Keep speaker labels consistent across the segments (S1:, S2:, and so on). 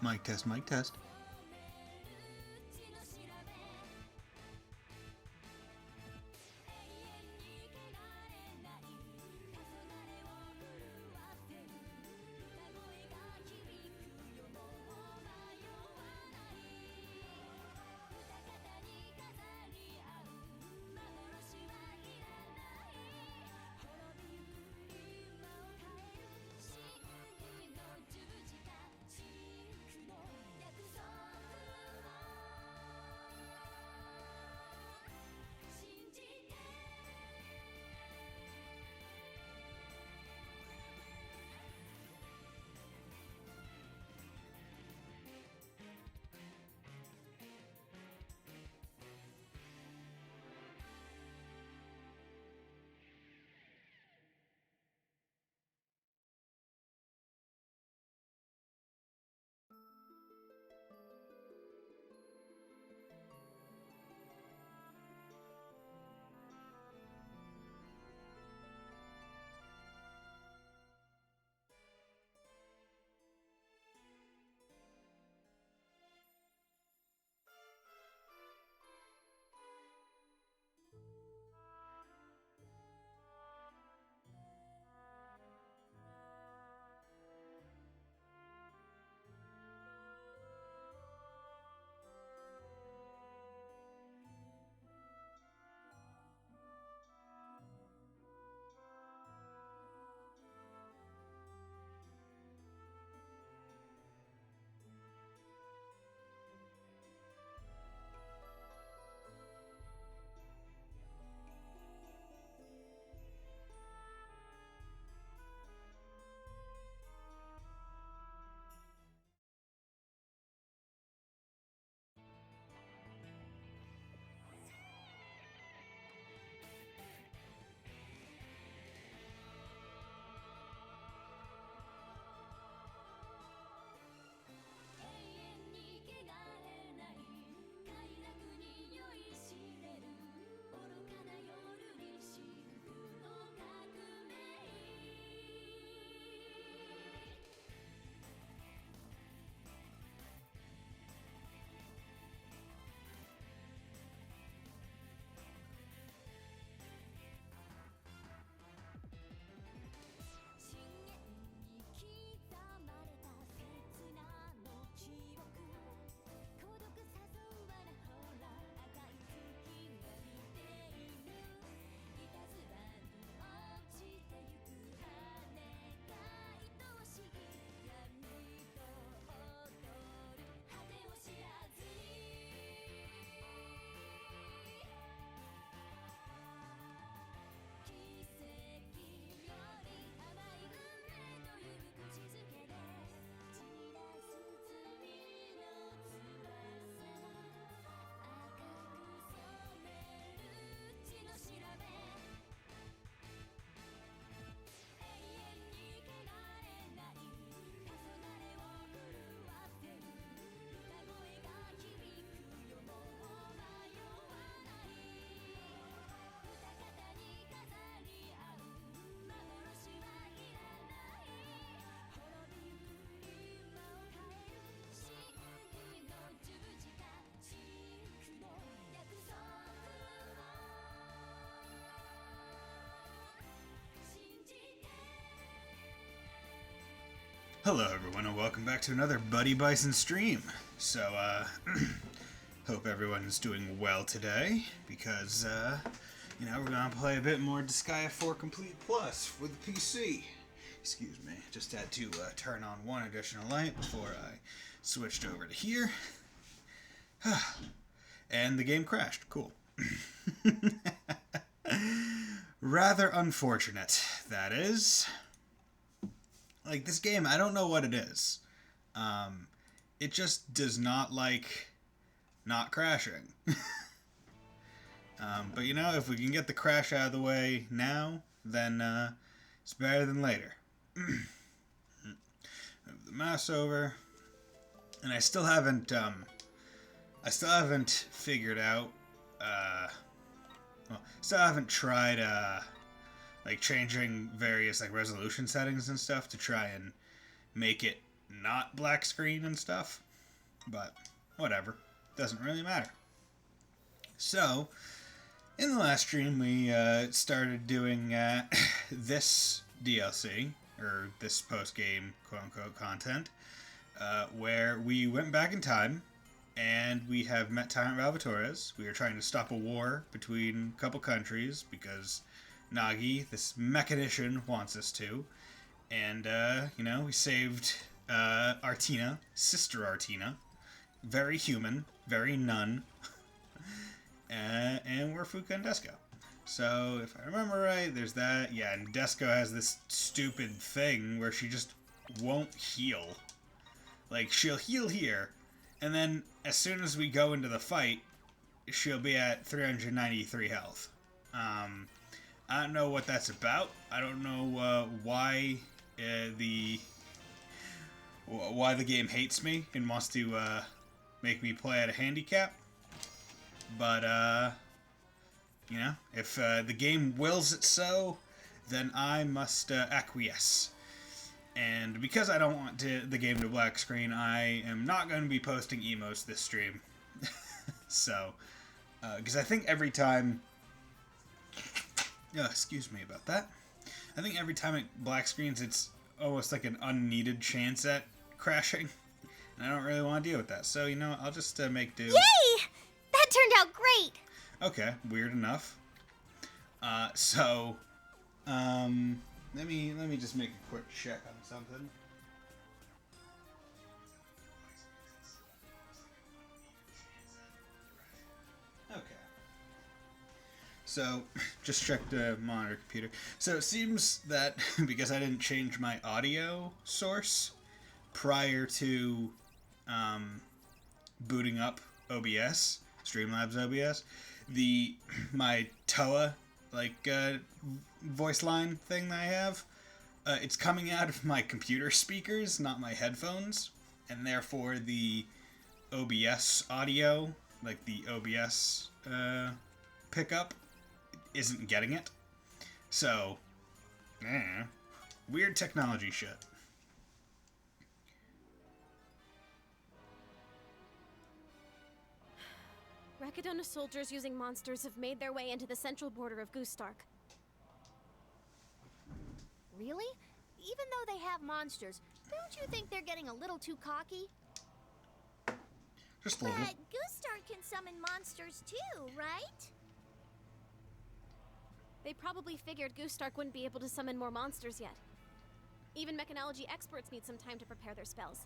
S1: Mic test, mic test. Hello, everyone, and welcome back to another Buddy Bison stream. So, hope everyone's doing well today, because, we're gonna play a bit more Disgaea 4 Complete Plus with the PC. Excuse me, just had to turn on one additional light before I switched over to here. And the game crashed. Cool. Rather unfortunate, that is. Like, this game, I don't know what it is. It just does not like not crashing. But, if we can get the crash out of the way now, then it's better than later. Move the mouse over. And I still haven't figured out, still haven't tried, changing various, resolution settings and stuff to try and make it not black screen and stuff. But whatever. Doesn't really matter. So, in the last stream, we started doing this DLC, or this post-game quote-unquote content, where we went back in time, and we have met Tyrant Valvatores. We are trying to stop a war between a couple countries, because Nagi, this mechanician, wants us to. And, we saved Artina, Sister Artina. Very human, very nun. And we're Fuka and Desco. So, if I remember right, there's that. Yeah, and Desco has this stupid thing where she just won't heal. Like, she'll heal here, and then as soon as we go into the fight, she'll be at 393 health. I don't know what that's about. I don't know why the game hates me and wants to make me play at a handicap. But, if the game wills it so, then I must acquiesce. And because I don't want the game to black screen, I am not going to be posting emotes this stream. So, because I think every time... excuse me about that. I think every time it black screens, it's almost like an unneeded chance at crashing. And I don't really want to deal with that. So, I'll just make do.
S2: Yay! That turned out great!
S1: Okay, weird enough. Let me just make a quick check on something. Okay. So, just checked the monitor computer. So it seems that because I didn't change my audio source prior to booting up OBS, Streamlabs OBS, my TOA voice line thing that I have, it's coming out of my computer speakers, not my headphones, and therefore the OBS audio, like the OBS pickup, isn't getting it. So, weird technology shit.
S2: Rakadona soldiers using monsters have made their way into the central border of Gustark.
S3: Really? Even though they have monsters, don't you think they're getting a little too cocky?
S1: Just a little.
S3: But Gustark can summon monsters too, right?
S2: They probably figured Gustark wouldn't be able to summon more monsters yet. Even mechanology experts need some time to prepare their spells.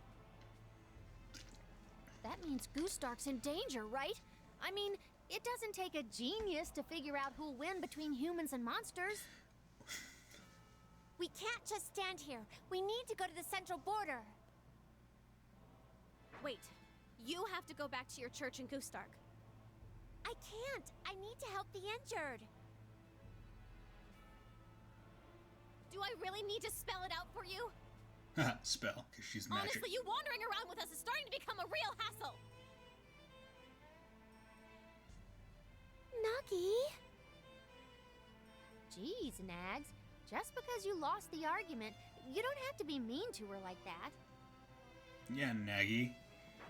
S3: That means Gustark's in danger, right? I mean, it doesn't take a genius to figure out who'll win between humans and monsters.
S4: We can't just stand here. We need to go to the central border.
S2: Wait, you have to go back to your church in Gustark.
S4: I can't. I need to help the injured.
S2: Do I really need to spell it out for you?
S1: Spell, because she's magic.
S2: Honestly, you wandering around with us is starting to become a real hassle.
S4: Nagi?
S3: Jeez, Nags. Just because you lost the argument, you don't have to be mean to her like that.
S1: Yeah, Nagi.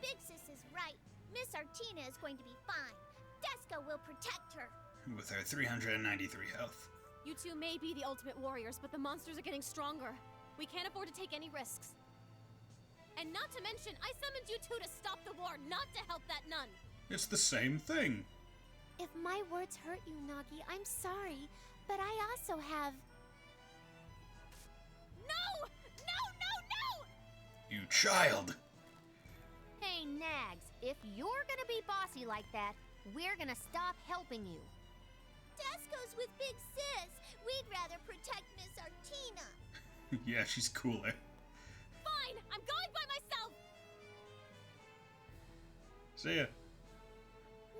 S4: Big Sis is right. Miss Artina is going to be fine. Desco will protect her.
S1: With her 393 health.
S2: You two may be the ultimate warriors, but the monsters are getting stronger. We can't afford to take any risks. And not to mention, I summoned you two to stop the war, not to help that nun.
S1: It's the same thing.
S4: If my words hurt you, Nagi, I'm sorry. But I also have...
S2: No! No, no, no!
S1: You child!
S3: Hey, Nags, if you're gonna be bossy like that, we're gonna stop helping you.
S4: Desco's with Big Sis. We'd rather protect Miss Artina.
S1: Yeah, she's cooler.
S2: Fine, I'm going by myself!
S1: See ya.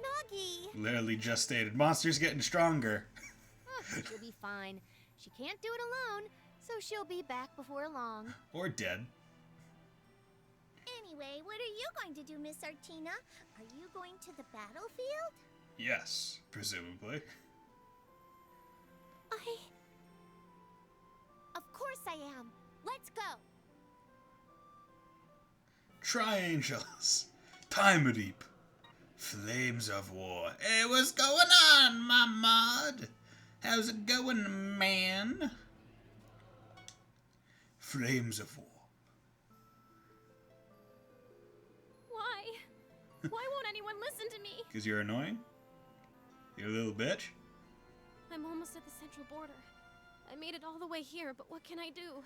S4: Nagi.
S1: Literally just stated, monster's getting stronger.
S3: Oh, she'll be fine. She can't do it alone, so she'll be back before long.
S1: Or dead.
S4: Anyway, what are you going to do, Miss Artina? Are you going to the battlefield?
S1: Yes, presumably.
S4: Of course I am. Let's go.
S1: Triangles. Time Deep. Flames of War. Hey, what's going on, my mod? How's it going, man? Flames of War.
S2: Why? Why won't anyone listen to me?
S1: Because you're annoying? You little bitch?
S2: I'm almost at the central border. I made it all the way here, but what can I do?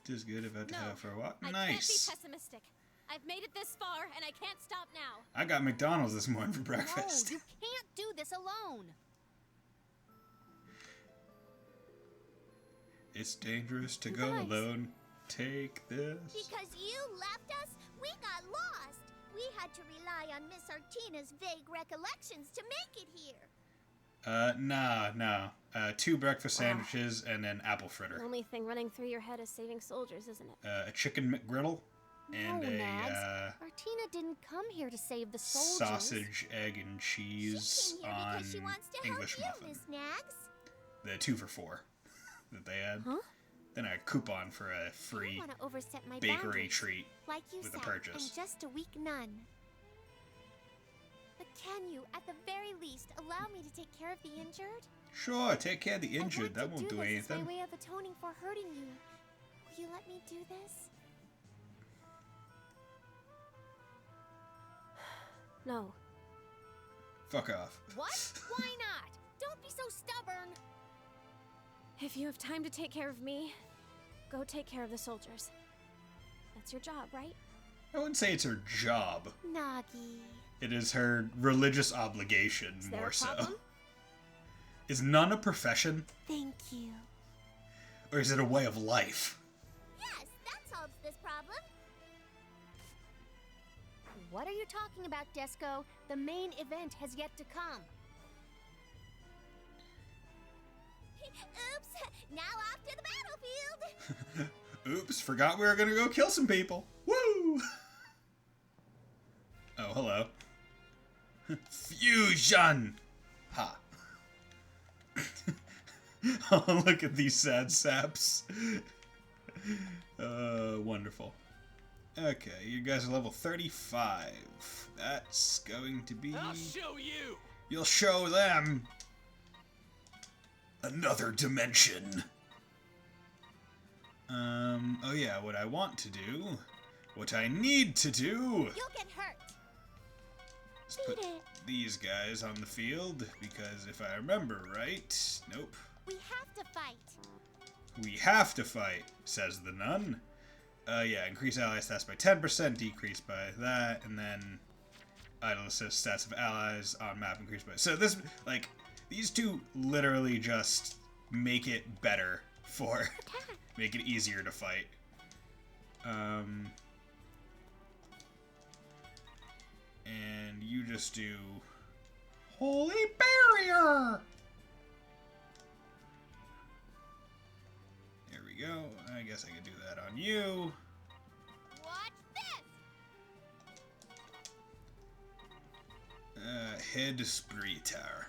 S1: Just good about to
S2: No,
S1: have for a walk.
S2: I
S1: Nice.
S2: can't be pessimistic. I've made it this far, and I can't stop now.
S1: I got McDonald's this morning for breakfast.
S3: No, you can't do this alone.
S1: It's dangerous to go
S2: Guys.
S1: alone. Take this.
S4: Because you left us, we got lost. We had to rely on Miss Artina's vague recollections to make it here.
S1: Nah. 2 breakfast sandwiches and an apple
S2: The
S1: fritter.
S2: only thing running through your head is saving soldiers, isn't it?
S1: A chicken McGriddle and
S3: no,
S1: a
S3: Nags. Artina didn't come here to save the soldiers.
S1: sausage, egg, and cheese
S4: She came here
S1: on
S4: because she wants to
S1: English
S4: help
S1: muffin.
S4: you, Miss Nags.
S1: The 2 for $4 that they had.
S2: Huh?
S1: Then a coupon for a
S3: I
S1: free
S3: don't want to overstep my
S1: bakery
S3: boundaries,
S1: treat.
S3: like you
S1: with a
S3: said,
S1: purchase.
S3: I'm just a weak nun. But can you, at the very least, allow me to take care of the injured?
S1: Sure, take care of the injured.
S3: I
S1: That
S3: want
S1: won't
S3: to
S1: do
S3: this as
S1: anything.
S3: my way of atoning for hurting you. Will you let me do this?
S2: No.
S1: Fuck off.
S3: What? Why not? Don't be so stubborn.
S2: If you have time to take care of me, go take care of the soldiers. That's your job, right?
S1: I wouldn't say it's her job.
S3: Nagi.
S1: It is her religious obligation,
S2: Is there
S1: more
S2: a
S1: so.
S2: problem?
S1: Is none a profession?
S3: Thank you.
S1: Or is it a way of life?
S4: Yes, that solves this problem.
S3: What are you talking about, Desco? The main event has yet to come.
S4: Oops, now off to the battlefield.
S1: Oops, forgot we were gonna go kill some people. Woo! Oh, hello. Fusion! Ha. Oh, look at these sad saps. Wonderful. Okay, you guys are level 35. That's going to be...
S5: I'll show you!
S1: You'll show them another dimension. Oh yeah, what I want to do, what I need to do,
S4: You'll get hurt.
S1: is put these guys on the field, because if I remember right, nope,
S4: We have to fight.
S1: we have to fight, says the nun. Yeah, increase ally stats by 10%, decrease by that, and then idle assist stats of allies on map increase by... So this, like, these two literally just make it better for... make it easier to fight. And you just do... Holy Barrier! There we go. I guess I could do that on you.
S4: Watch this.
S1: Head Spreeter.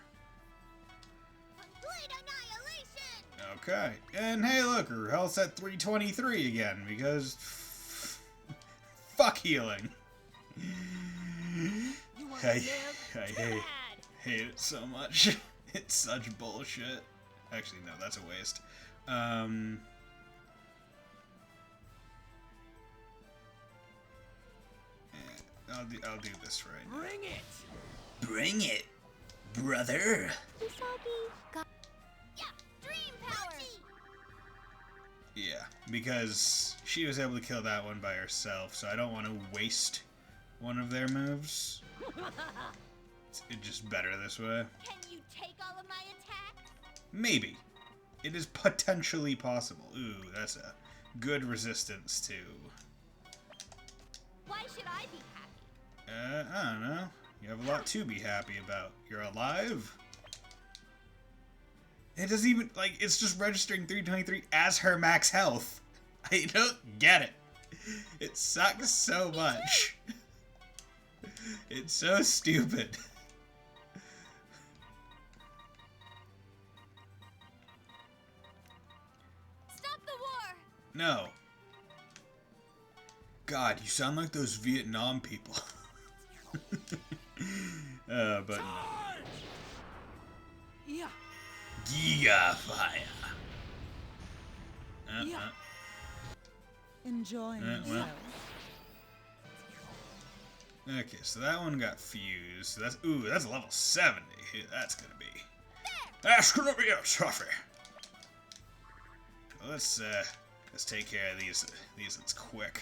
S4: Complete annihilation.
S1: Okay. And hey, look, her health's at 323 again, because... fuck healing. I hate it so much. It's such bullshit. Actually, no, that's a waste. I'll do this right now.
S5: Bring it!
S1: Bring it, brother.
S4: Yeah, dream power.
S1: Yeah, because she was able to kill that one by herself, so I don't want to waste one of their moves. It's just better this way.
S4: Can you take all of my attacks?
S1: Maybe. It is potentially possible. Ooh, that's a good resistance too.
S4: Why should I be happy?
S1: I don't know. You have a lot to be happy about. You're alive. It doesn't even, like, it's just registering 323 as her max health. I don't get it. It sucks so much. It's so stupid.
S2: Stop the war!
S1: No. God, you sound like those Vietnam people. But no.
S5: Yeah.
S1: Giga fire.
S5: Yeah. Enjoying
S1: well.
S5: yourself.
S1: Okay, so that one got fused. So that's level 70. That's gonna be. That's gonna be a toughie. Well, let's take care of these ones quick,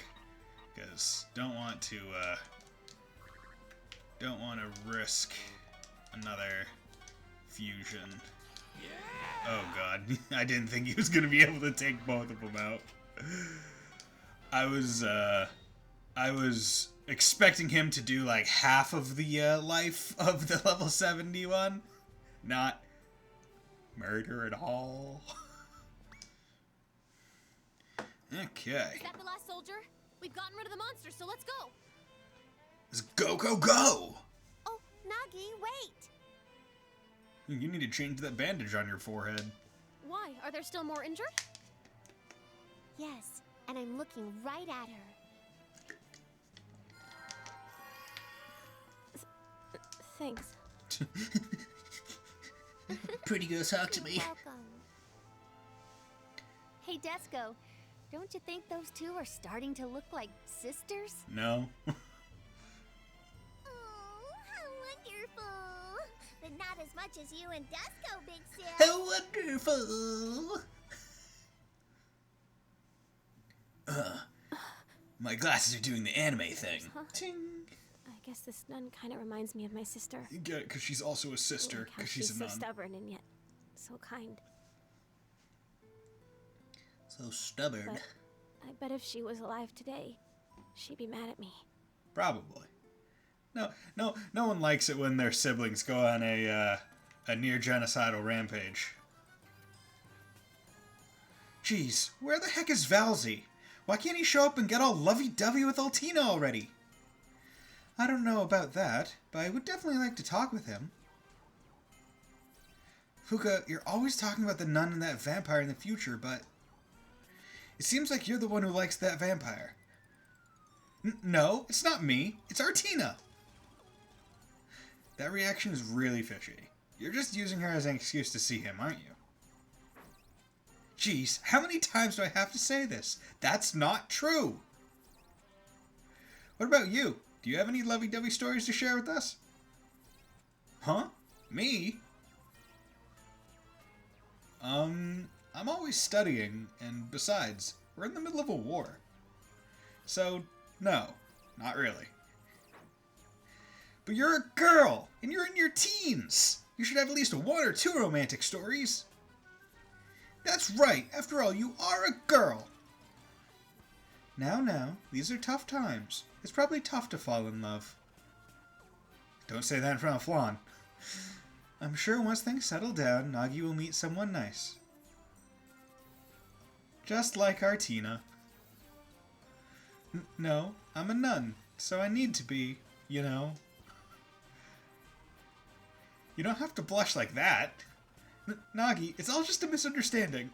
S1: because don't want to risk another fusion. Oh god, I didn't think he was gonna be able to take both of them out. I was expecting him to do like half of the life of the level 71, not murder at all. Okay.
S2: Is that the last soldier? We've gotten rid of the monster, so let's go.
S1: Let's go, go, go!
S4: Oh, Nagi, wait!
S1: You need to change that bandage on your forehead.
S2: Why? Are there still more injured?
S4: Yes, and I'm looking right at her.
S2: Thanks.
S1: Pretty girl, talk to me.
S4: Welcome.
S3: Hey, Desco, don't you think those two are starting to look like sisters?
S1: No.
S4: Oh, how wonderful! But not as much as you and Dusko, Big Sis.
S1: How wonderful! My glasses are doing the anime thing. Ting.
S2: I guess this nun kind of reminds me of my sister.
S1: You get it, because she's also a sister,
S2: Like how
S1: because she's a
S2: so
S1: nun.
S2: stubborn and yet so kind.
S1: So stubborn.
S2: But I bet if she was alive today, she'd be mad at me.
S1: Probably. No one likes it when their siblings go on a near genocidal rampage. Jeez, where the heck is Valzy? Why can't he show up and get all lovey-dovey with Altina already? I don't know about that, but I would definitely like to talk with him. Fuka, you're always talking about the nun and that vampire in the future, but it seems like you're the one who likes that vampire. No, it's not me. It's Artina. That reaction is really fishy. You're just using her as an excuse to see him, aren't you? Jeez, how many times do I have to say this? That's not true. What about you? Do you have any lovey-dovey stories to share with us? Huh? Me? I'm always studying, and besides, we're in the middle of a war. So, no, not really. But you're a girl, and you're in your teens. You should have at least one or two romantic stories. That's right, after all, you are a girl. Now, these are tough times. It's probably tough to fall in love. Don't say that in front of Flan. I'm sure once things settle down, Nagi will meet someone nice. Just like Artina. No, I'm a nun, so I need to be, you know. You don't have to blush like that. Nagi, it's all just a misunderstanding.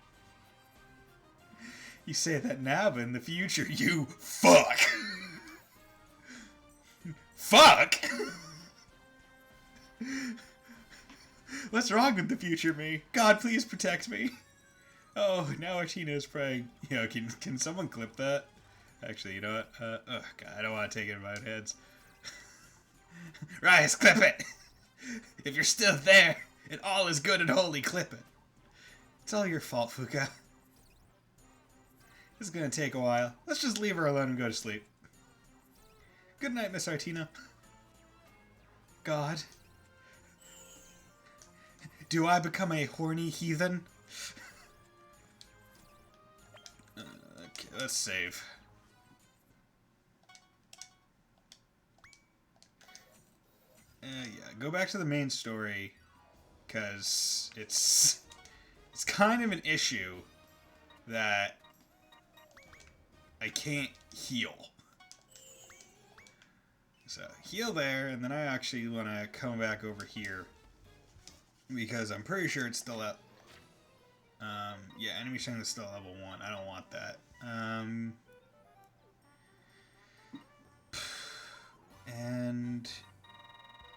S1: You say that now, but in the future, you fuck! Fuck?! What's wrong with the future me? God, please protect me. Oh, now Artina is praying. You know, can someone clip that? Actually, you know what? Oh, God, I don't want to take it in my own hands. Rice, clip it! If you're still there, and all is good and holy, clip it. It's all your fault, Fuka. This is gonna take a while. Let's just leave her alone and go to sleep. Good night, Miss Artina. God. Do I become a horny heathen? Okay, let's save. Yeah, go back to the main story, because it's kind of an issue that I can't heal. So, heal there, and then I actually want to come back over here, because I'm pretty sure it's still at, yeah, enemy strength is still level 1. I don't want that. And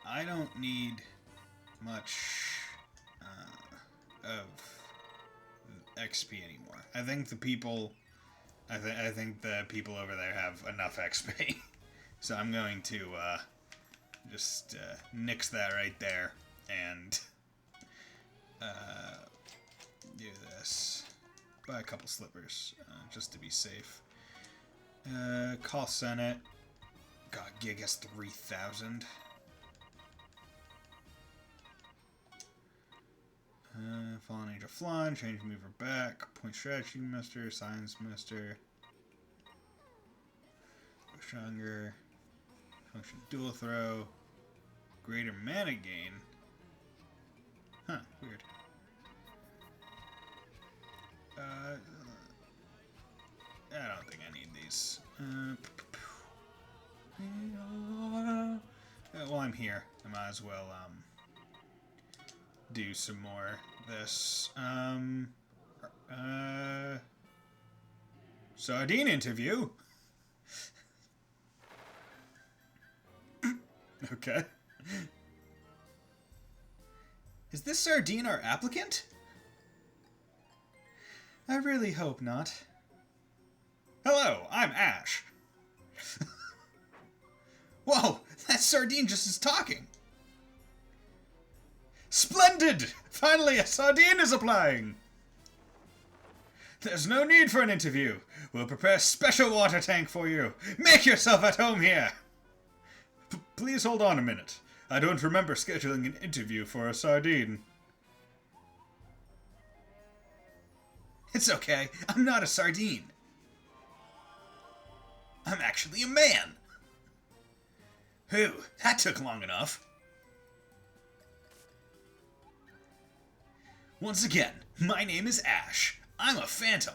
S1: I don't need much of XP anymore. I think the people over there have enough XP. So I'm going to just nix that right there and do this. Buy a couple slippers just to be safe. Call Senate. God, Gig has 3,000. Fallen Angel Flan, change mover back, point strategy master, science master, stronger, function dual throw, greater mana gain. Huh, weird. I don't think I need these. While I'm here, I might as well do some more of this. Sardine interview. Okay. Is this Sardine our applicant? I really hope not. Hello, I'm Ash. Whoa, that Sardine just is talking. Splendid! Finally, a Sardine is applying! There's no need for an interview. We'll prepare a special water tank for you. Make yourself at home here. Please hold on a minute. I don't remember scheduling an interview for a Sardine. It's okay. I'm not a Sardine. I'm actually a man. Whew, that took long enough. Once again, my name is Ash. I'm a phantom.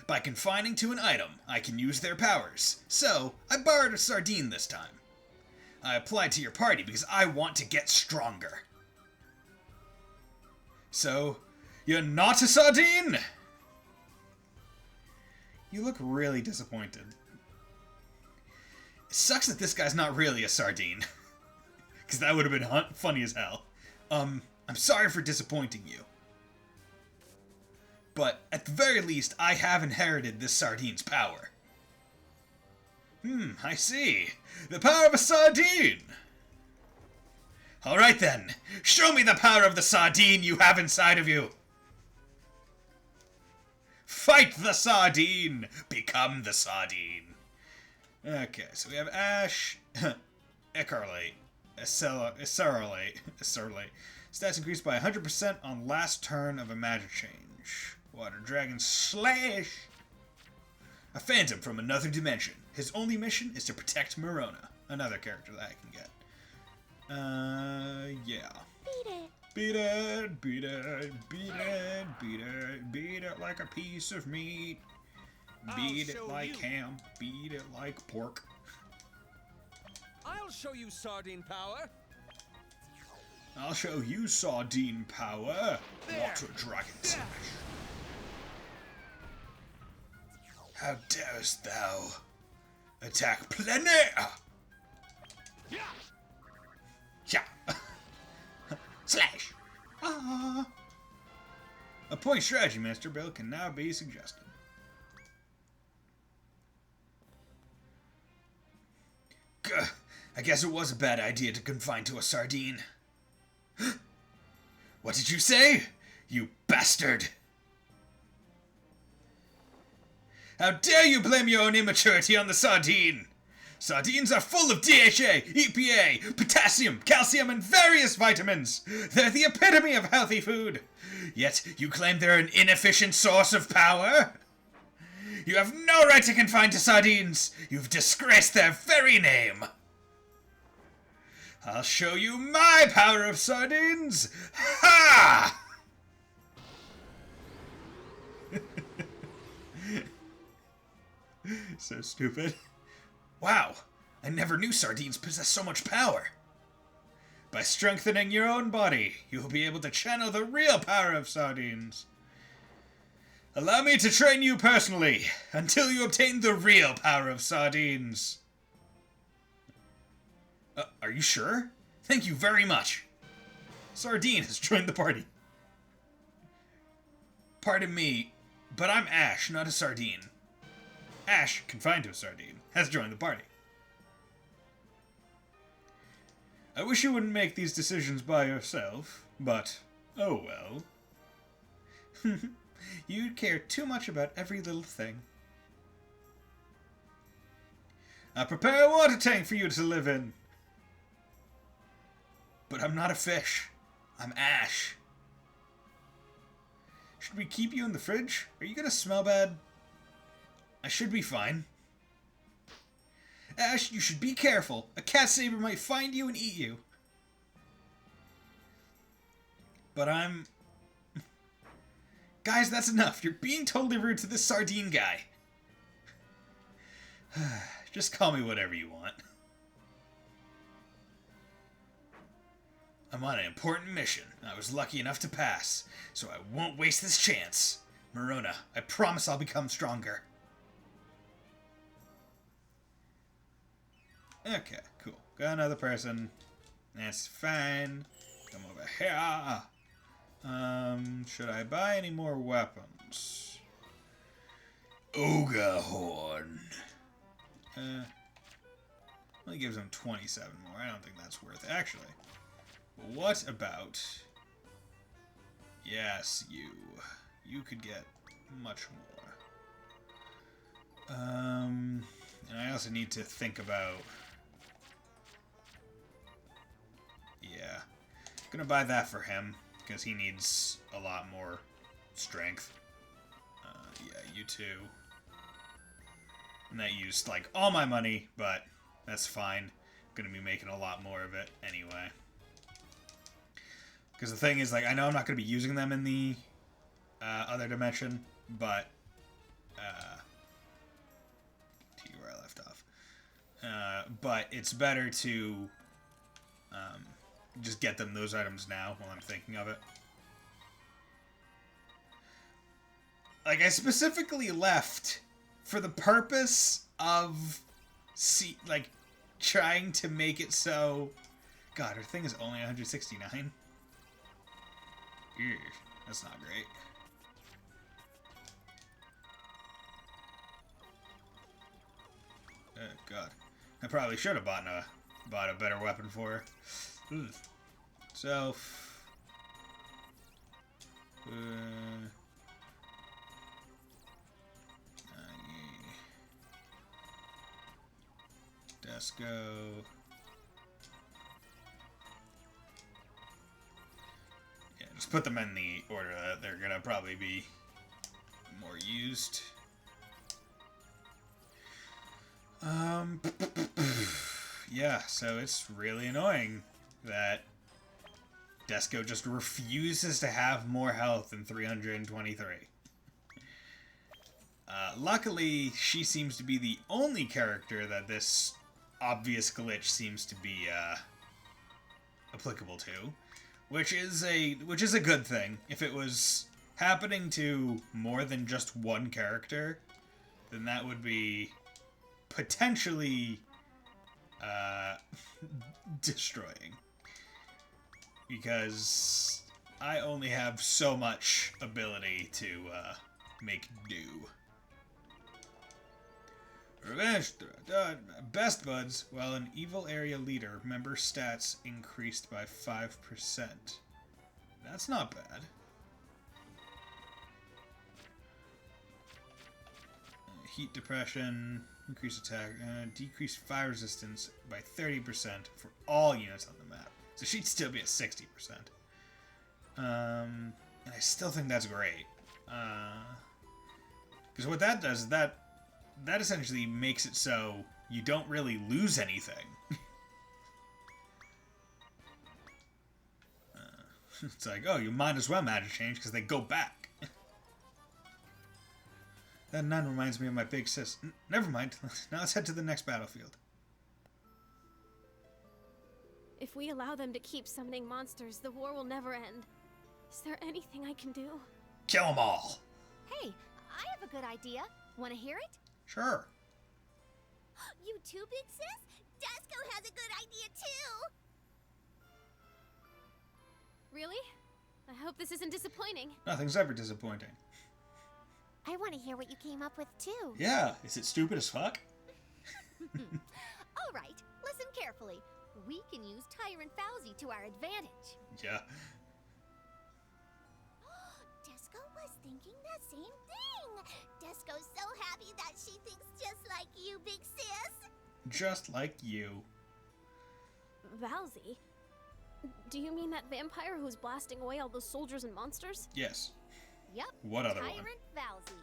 S1: By confining to an item, I can use their powers. So, I borrowed a Sardine this time. I applied to your party because I want to get stronger. So, you're not a Sardine? You look really disappointed. It sucks that this guy's not really a Sardine. Because that would have been funny as hell. I'm sorry for disappointing you. But, at the very least, I have inherited this Sardine's power. I see. The power of a Sardine! Alright then, show me the power of the Sardine you have inside of you! Fight the Sardine! Become the Sardine! Okay, so we have Ash, Ecarlate, Accerolate. Stats increased by 100% on last turn of a magic change. Water Dragon Slash! A phantom from another dimension. His only mission is to protect Morona. Another character that I can get. Yeah.
S4: Beat it.
S1: Beat it, beat it, beat it, beat it, beat it like a piece of meat. Beat it like ham, beat it like pork.
S5: I'll show you Sardine power.
S1: I'll show you Sardine power. Water Dragon Slash. How darest thou attack Plenaire? Yeah. Slash. Ah. A point strategy master build can now be suggested. Gah, I guess it was a bad idea to confine to a Sardine. What did you say? You bastard! How dare you blame your own immaturity on the Sardine! Sardines are full of DHA, EPA, potassium, calcium, and various vitamins. They're the epitome of healthy food. Yet you claim they're an inefficient source of power? You have no right to confine to sardines. You've disgraced their very name. I'll show you my power of sardines. Ha! So stupid. Wow, I never knew sardines possess so much power. By strengthening your own body, you will be able to channel the real power of sardines. Allow me to train you personally, until you obtain the real power of sardines. Are you sure? Thank you very much. Sardine has joined the party. Pardon me, but I'm Ash, not a sardine. Ash, confined to a sardine, has joined the party. I wish you wouldn't make these decisions by yourself, but oh well. You care too much about every little thing. Prepare a water tank for you to live in. But I'm not a fish. I'm Ash. Should we keep you in the fridge? Are you gonna smell bad? I should be fine. Ash, you should be careful. A cat saber might find you and eat you. But I'm... Guys, that's enough. You're being totally rude to this sardine guy. Just call me whatever you want. I'm on an important mission. I was lucky enough to pass, so I won't waste this chance. Morona, I promise I'll become stronger. Okay, cool. Got another person. That's fine. Come over here. Should I buy any more weapons? Ogre Horn. Only gives him 27 more. I don't think that's worth it. Actually, what about... Yes, you. You could get much more. And I also need to think about... Yeah. Gonna buy that for him, because he needs a lot more strength. Yeah, you too. And that used, like, all my money, but that's fine. Gonna be making a lot more of it anyway. Because the thing is, like, I know I'm not gonna be using them in the other dimension, but... to where I left off. But it's better to just get them those items now while I'm thinking of it. Like, I specifically left for the purpose of, like, trying to make it so... God, her thing is only 169? Ew, that's not great. Oh, God. I probably should have bought a better weapon for her. Ugh. So... Let's go. Yeah, just put them in the order that they're gonna probably be more used. Yeah, so it's really annoying that Desco just refuses to have more health than 323. Luckily, she seems to be the only character that this obvious glitch seems to be applicable to, which is a good thing. If it was happening to more than just one character, then that would be potentially destroying, because I only have so much ability to make do. Revenge best buds. While an evil area leader, member stats increased by 5%. That's not bad. Heat depression, increase attack, decrease fire resistance by 30% for all units on the map. So she'd still be at 60%. And I still think that's great. Because what that does is that essentially makes it so you don't really lose anything. It's like, oh, you might as well magic change because they go back. That nun reminds me of my big sis. Never mind. Now let's head to the next battlefield.
S2: If we allow them to keep summoning monsters, the war will never end. Is there anything I can do?
S1: Kill them all.
S3: Hey, I have a good idea. Want to hear it?
S1: Sure.
S4: You too, big sis? Desco has a good idea too!
S2: Really? I hope this isn't disappointing.
S1: Nothing's ever disappointing.
S3: I want to hear what you came up with, too.
S1: Yeah, is it stupid as fuck?
S3: All right, listen carefully. We can use Tyrant Fauzi to our advantage.
S1: Yeah.
S4: Desco was thinking the same thing! Desco's so happy that she thinks just like you, big sis!
S1: Just like you.
S2: Valzi? Do you mean that vampire who's blasting away all those soldiers and monsters?
S1: Yes.
S3: Yep.
S1: What other one?
S3: Tyrant Fauzi.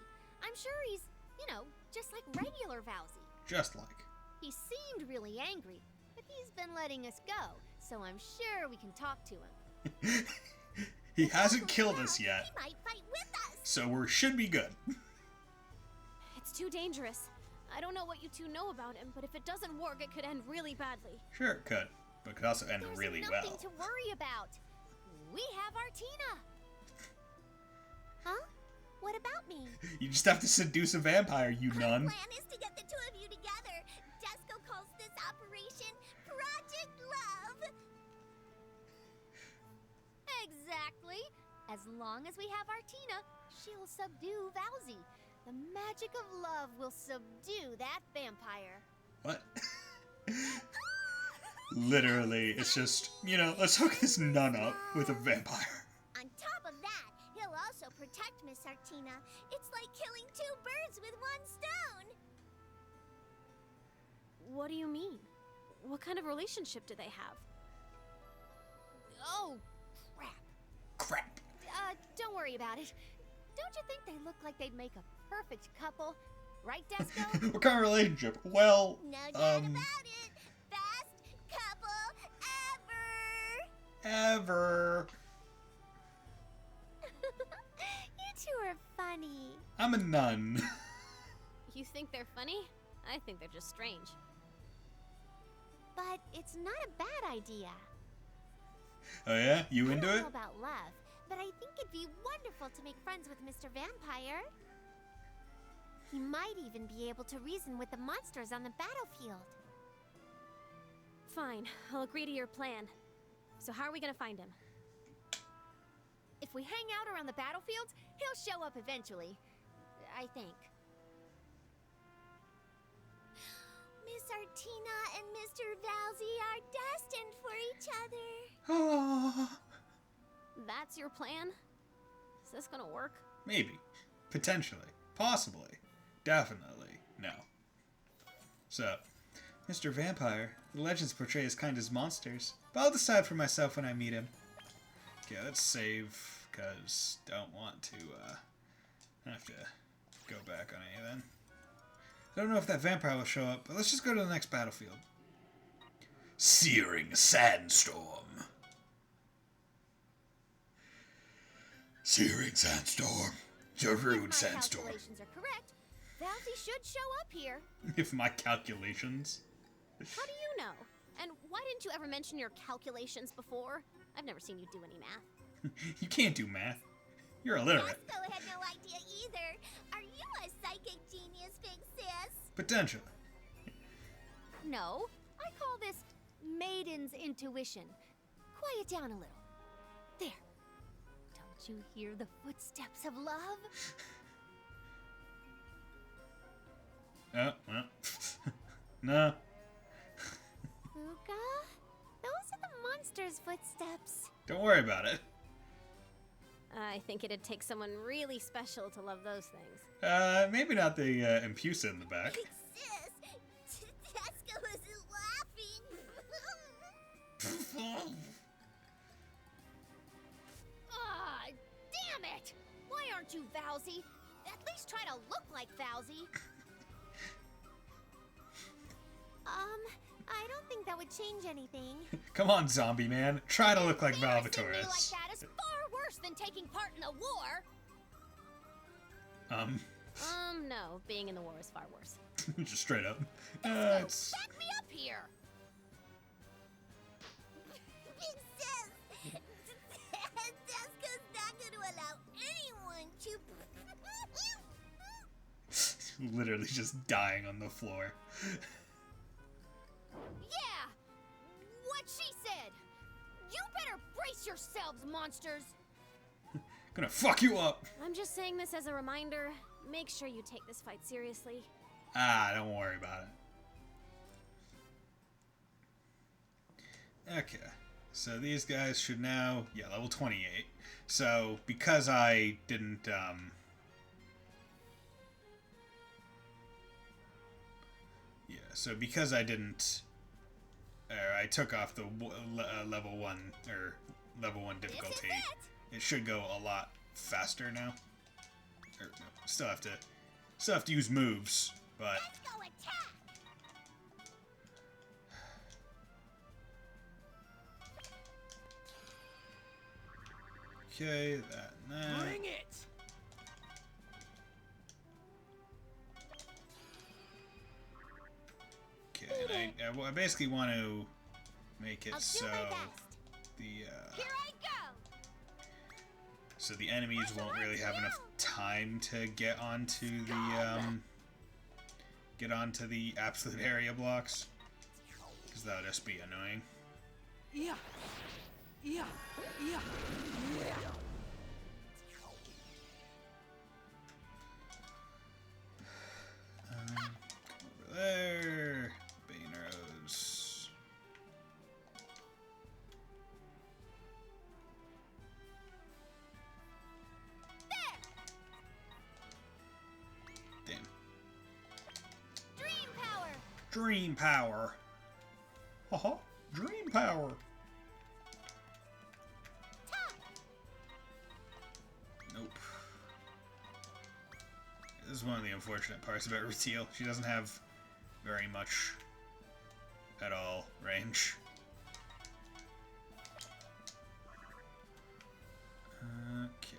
S3: I'm sure he's, just like regular Fauzi.
S1: Just like.
S3: He seemed really angry, but he's been letting us go, so I'm sure we can talk to him.
S1: He hasn't killed us yet,
S4: He might fight with us!
S1: so we should be good.
S2: It's too dangerous. I don't know what you two know about him, but if it doesn't work, it could end really badly.
S1: Sure it could, but it could also end
S3: There's
S1: really
S3: nothing
S1: well.
S3: to worry about. We have Artina.
S4: Huh? What about me?
S1: You just have to seduce a vampire, you
S4: Our
S1: nun.
S4: plan is to get the two of you together. Desco calls this operation Project Love.
S3: Exactly. As long as we have Artina, she'll subdue Fauzi. The magic of love will subdue that vampire.
S1: What? Literally, it's just, let's hook this nun up with a vampire.
S4: On top of that, he'll also protect Miss Artina. It's like killing two birds with one stone.
S2: What do you mean? What kind of relationship do they have?
S3: Oh, crap.
S1: Crap.
S3: Don't worry about it. Don't you think they look like they'd make a perfect couple? Right, Desco?
S1: What kind of relationship? Well,
S4: No doubt about it. Best couple ever.
S1: ever.
S4: You two are funny.
S1: I'm a nun.
S2: You think they're funny? I think they're just strange.
S3: But it's not a bad idea.
S1: Oh yeah? You
S3: I
S1: into
S3: don't
S1: it?
S3: know about love, but I think it'd be wonderful to make friends with Mr. Vampire. He might even be able to reason with the monsters on the battlefield.
S2: Fine, I'll agree to your plan. So how are we gonna find him?
S3: If we hang out around the battlefield, he'll show up eventually. I think.
S4: Miss Artina and Mr. Valzi are destined for each other.
S1: Oh,
S2: That's your plan? Is this gonna work?
S1: maybe. Potentially. Possibly. Definitely. No. So, Mr. Vampire, the legends portray his kind as monsters, but I'll decide for myself when I meet him. Okay, let's save, because don't want to, have to go back on anything. I don't know if that vampire will show up, but let's just go to the next battlefield. Searing Sandstorm. Searing Sandstorm. The
S3: If
S1: rude
S3: my
S1: sandstorm.
S3: calculations are correct, Valzi should show up here.
S1: If my calculations.
S2: How do you know? And why didn't you ever mention your calculations before? I've never seen you do any math.
S1: You can't do math. You're illiterate.
S4: Desco had no idea either. Are you a psychic genius, big sis?
S1: Potentially.
S3: No, I call this maiden's intuition. Quiet down a little. There. Don't you hear the footsteps of love?
S1: Oh, well. No.
S3: Luca? Those are the monster's footsteps.
S1: Don't worry about it.
S2: I think it'd take someone really special to love those things.
S1: Maybe not the Impusa in the back.
S4: Big sis, Desco isn't laughing.
S3: Ah, damn it! Why aren't you Valzi? At least try to look like Valzi. I don't think that would change anything.
S1: Come on, zombie man. Try to look like
S3: Embarrassing me like
S1: Valvatores.
S3: that is far worse than taking part in a war.
S2: No. Being in the war is far worse.
S1: Just straight up.
S3: Desco,
S1: It's...
S3: back me up here.
S4: Big sis, Desco's not going to allow anyone to...
S1: literally just dying on the floor.
S3: yourselves, monsters!
S1: Gonna fuck you up!
S2: I'm just saying this as a reminder. Make sure you take this fight seriously.
S1: Ah, don't worry about it. Okay. So these guys should now... Yeah, level 28. So, because I didn't, Yeah, so because I didn't... I took off the level 1, or level 1 difficulty. It should go a lot faster now. Or, no, still have to use moves, but...
S4: Let's go attack!
S1: Okay, that now.
S5: Bring it!
S1: Okay, and I basically want to make it
S4: I'll
S1: so
S4: do my best.
S1: the
S4: Here I go!
S1: so the enemies won't really have enough time to get onto the absolute area blocks, because that'll just be annoying.
S5: Yeah. Yeah. Yeah. Yeah.
S1: Over there, Bane arrows. Damn.
S4: Dream power!
S1: Dream power. Haha. Dream power. Nope. This is one of the unfortunate parts about Rutiel. She doesn't have very much at all range. Okay.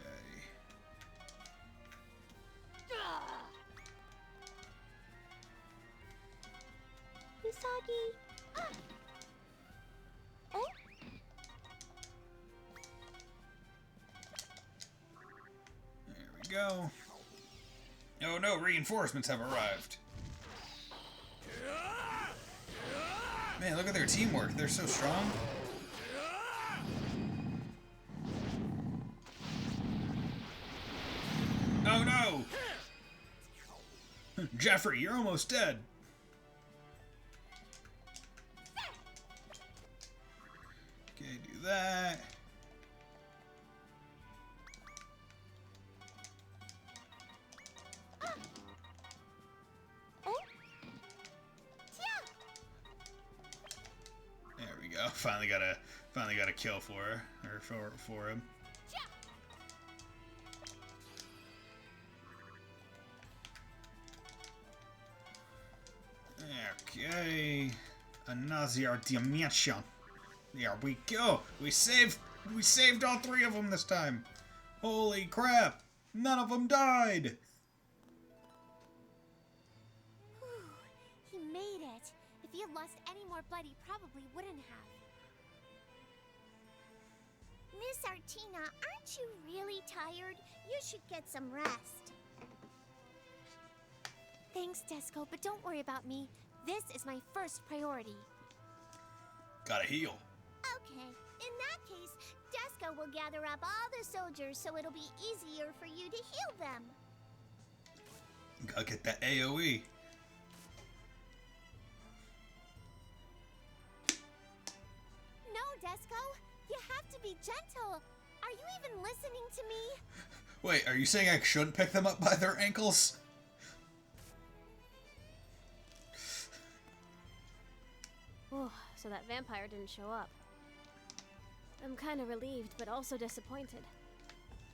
S4: Usagi! Ah. Oh?
S1: There we go. Oh no, reinforcements have arrived. Man, look at their teamwork. They're so strong. Oh no! Jeffrey, you're almost dead. Okay, do that.
S4: Oh?
S1: There we go. Finally got a kill for her, or for him. Okay, another dimension. There we go. We saved all 3 of them this time. Holy crap! None of them died.
S4: He made it. If he had lost any more blood, he probably wouldn't have. Miss Artina, aren't you really tired? You should get some rest. Thanks, Desco, but don't worry about me. This is my first priority.
S1: Gotta heal.
S4: Okay, in that case, Desco will gather up all the soldiers so it'll be easier for you to heal them.
S1: Gotta get that AoE.
S4: No, Desco, you have to be gentle. Are you even listening to me?
S1: Wait, are you saying I shouldn't pick them up by their ankles?
S2: Oh, so that vampire didn't show up. I'm kind of relieved, but also disappointed.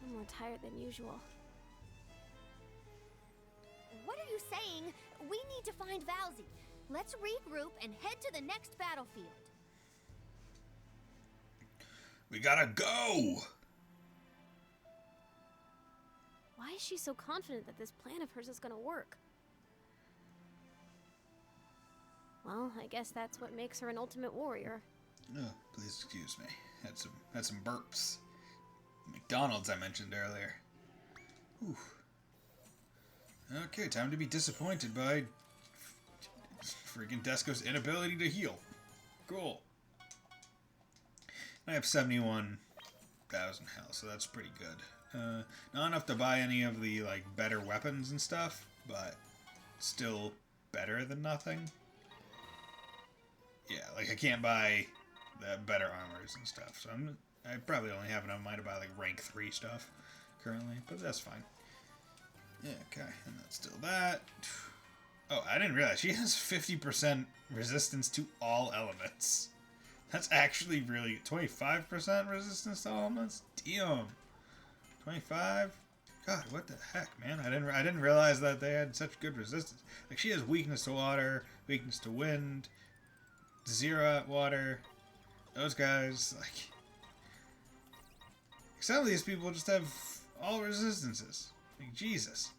S2: I'm more tired than usual.
S3: What are you saying? We need to find Valzy. Let's regroup and head to the next battlefield.
S1: We gotta go!
S2: Why is she so confident that this plan of hers is gonna work? Well, I guess that's what makes her an ultimate warrior.
S1: Oh, please excuse me. Had some burps. McDonald's I mentioned earlier. Whew. Okay, time to be disappointed by freaking Desco's inability to heal. Cool. I have 71 1,000 health, so that's pretty good. Not enough to buy any of the like better weapons and stuff, but still better than nothing. Yeah, like I can't buy the better armors and stuff, so I probably only have enough money to buy like rank 3 stuff currently, but that's fine. Yeah, okay, and that's still that. Oh, I didn't realize she has 50% resistance to all elements. That's actually really 25% resistance to all elements. Damn, 25. God, what the heck, man? I didn't realize that they had such good resistance. Like she has weakness to water, weakness to wind, 0 at water. Those guys, like, some of these people just have all resistances. Like Jesus.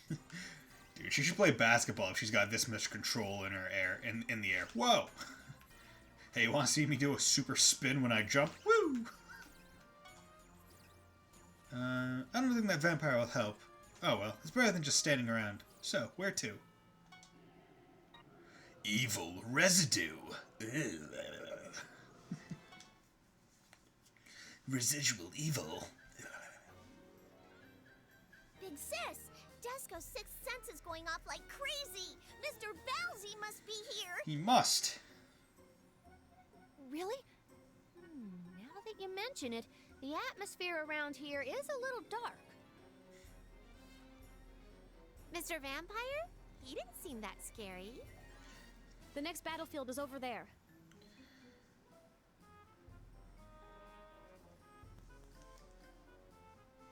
S1: Dude, she should play basketball if she's got this much control in her air in the air. Whoa! Hey, you want to see me do a super spin when I jump? Woo! I don't think that vampire will help. Oh well, it's better than just standing around. So, where to? Evil residue. Residual evil.
S4: Big sis, Desco's sixth sense is going off like crazy. Mr. Bowsy must be here.
S1: He must.
S3: Really? Now that you mention it, the atmosphere around here is a little dark.
S2: Mr. Vampire? He didn't seem that scary. The next battlefield is over there.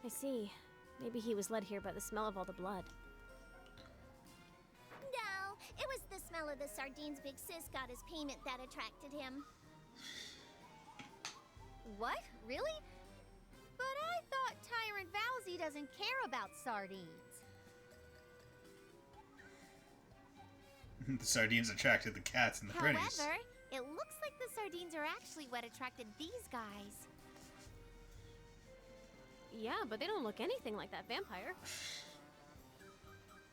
S2: I see. Maybe he was led here by the smell of all the blood.
S4: No, it was the smell of the sardines Big Sis got as payment that attracted him.
S3: What? Really? But I thought Tyrant Vowsy doesn't care about sardines.
S1: The sardines attracted the cats and the pretties.
S2: However, it looks like the sardines are actually what attracted these guys. Yeah, but they don't look anything like that vampire.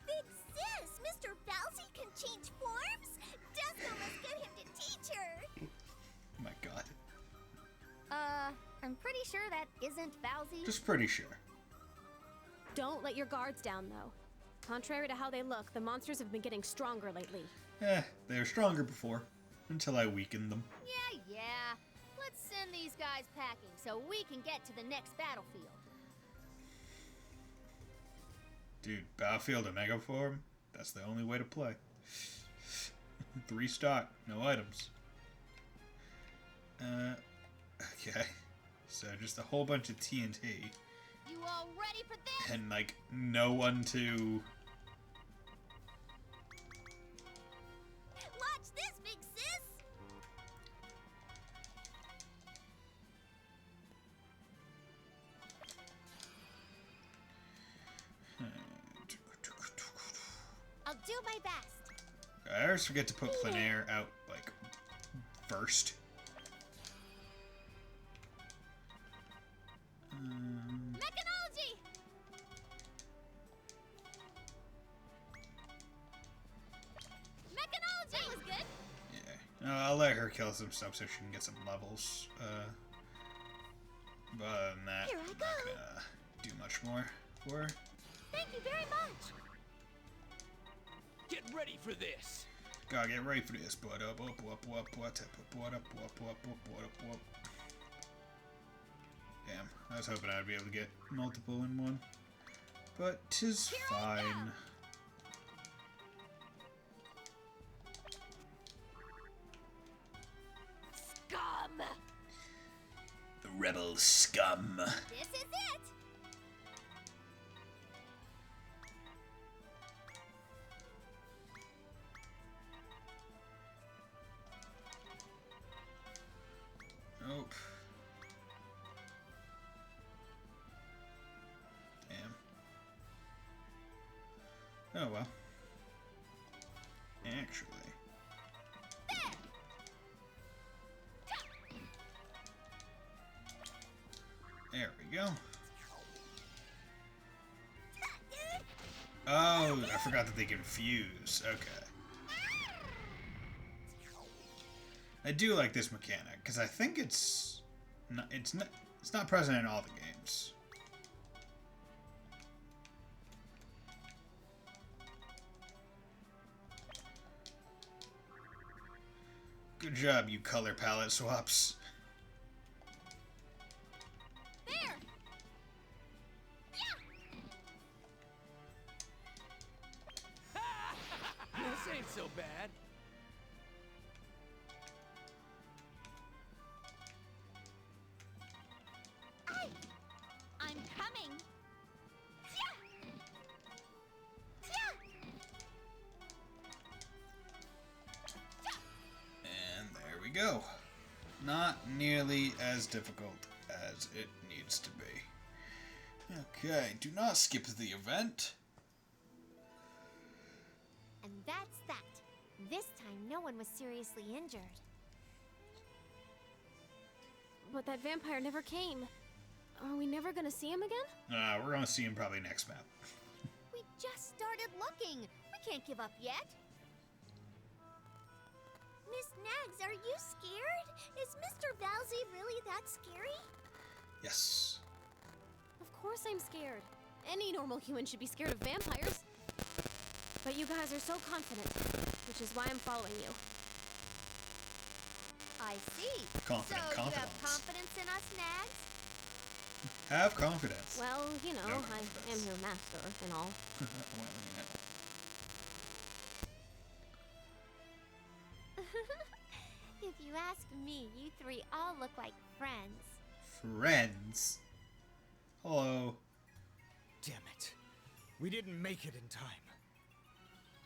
S4: Big Sis, Mr. Bowsy can change forms? Desco must get him to teach her.
S1: Oh my god.
S3: I'm pretty sure that isn't Vowsy.
S1: Just pretty sure.
S2: Don't let your guards down, though. Contrary to how they look, the monsters have been getting stronger lately.
S1: They were stronger before. Until I weakened them.
S3: Yeah. Let's send these guys packing so we can get to the next battlefield.
S1: Dude, Battlefield Omega form? That's the only way to play. 3 stock, no items. Okay. So just a whole bunch of TNT.
S3: You all ready for this?
S1: And like, no one to...
S4: Watch this, Big Sis.
S2: I'll do my best.
S1: I always forget to put plein air out, like, first.
S2: Mechanology! Mechanology! That was good.
S1: Yeah. No, I'll let her kill some stuff so she can get some levels. But other than that,
S2: Here I
S1: I'm not
S2: go.
S1: gonna do much more for her.
S2: Thank you very much.
S5: Get ready for this.
S1: Gotta get ready for this. Damn, I was hoping I'd be able to get multiple in one. But 'tis fine.
S2: Scum!
S1: The rebel scum.
S4: This is it.
S1: Nope. Damn. Oh well. Actually. There we go. Oh, I forgot that they can fuse. Okay. I do like this mechanic because I think it's not present in all the games. Good job, you color palette swaps.
S2: There!
S5: This ain't so bad.
S4: I'm coming.
S1: And there we go. Not nearly as difficult as it needs to be. Okay, do not skip the event.
S3: And that's that. This time, no one was seriously injured.
S2: But that vampire never came. Are we never gonna see him again?
S1: We're gonna see him probably next map.
S3: We just started looking. We can't give up yet.
S4: Miss Nags, are you scared? Is Mr. Valsey really that scary?
S1: Yes.
S2: Of course I'm scared. Any normal human should be scared of vampires. But you guys are so confident, which is why I'm following you.
S3: I see.
S1: Confident
S3: so
S1: confidence.
S3: you have confidence in us, Nags?
S1: Have confidence.
S2: Well, you know,
S1: No
S2: I am your master and all.
S1: Well, you know.
S3: If you ask me, you three all look like friends.
S1: Friends. Hello.
S6: Damn it. We didn't make it in time.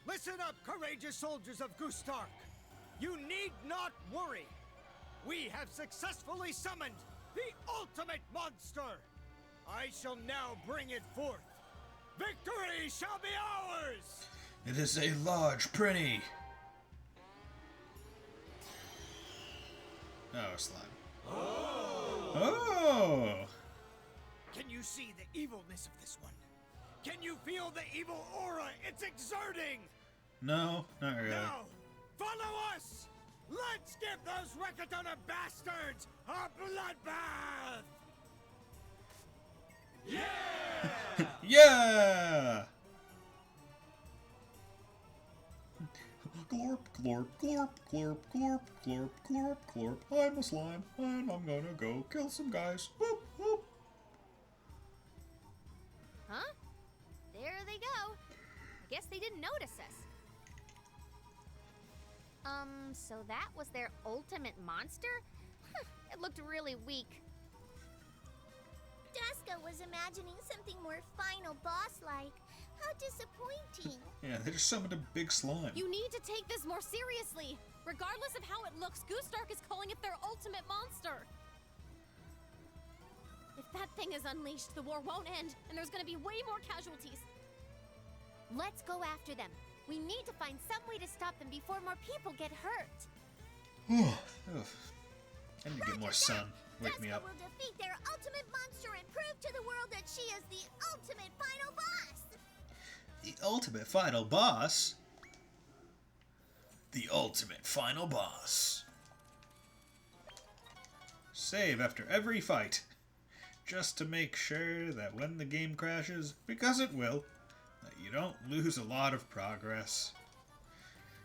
S6: Listen up, courageous soldiers of Gustark. You need not worry. We have successfully summoned the ultimate monster. I shall now bring it forth. Victory shall be ours!
S1: It is a large prinny. Oh, slime. Oh!
S6: Can you see the evilness of this one? Can you feel the evil aura it's exerting?
S1: No, not really.
S6: Now, follow us! Let's give those Recadona bastards a bloodbath!
S1: Yeah! Glorp, glorp, glorp, glorp, glorp, glorp, glorp, glorp. I'm a slime, and I'm gonna go kill some guys. Whoop, whoop.
S3: Huh? There they go. I guess they didn't notice us. So that was their ultimate monster? It looked really weak.
S4: Duska was imagining something more final boss-like. How disappointing.
S1: Yeah, they just summoned a big slime.
S2: You need to take this more seriously. Regardless of how it looks, Gustark is calling it their ultimate monster. If that thing is unleashed, the war won't end, and there's gonna be way more casualties.
S3: Let's go after them. We need to find some way to stop them before more people get hurt.
S1: I need to get more sun. Wake me
S4: Duska
S1: up.
S4: will defeat their ultimate monster and prove to the world that she is the ultimate final boss.
S1: The ultimate final boss? The ultimate final boss. Save after every fight. Just to make sure that when the game crashes, because it will, that you don't lose a lot of progress.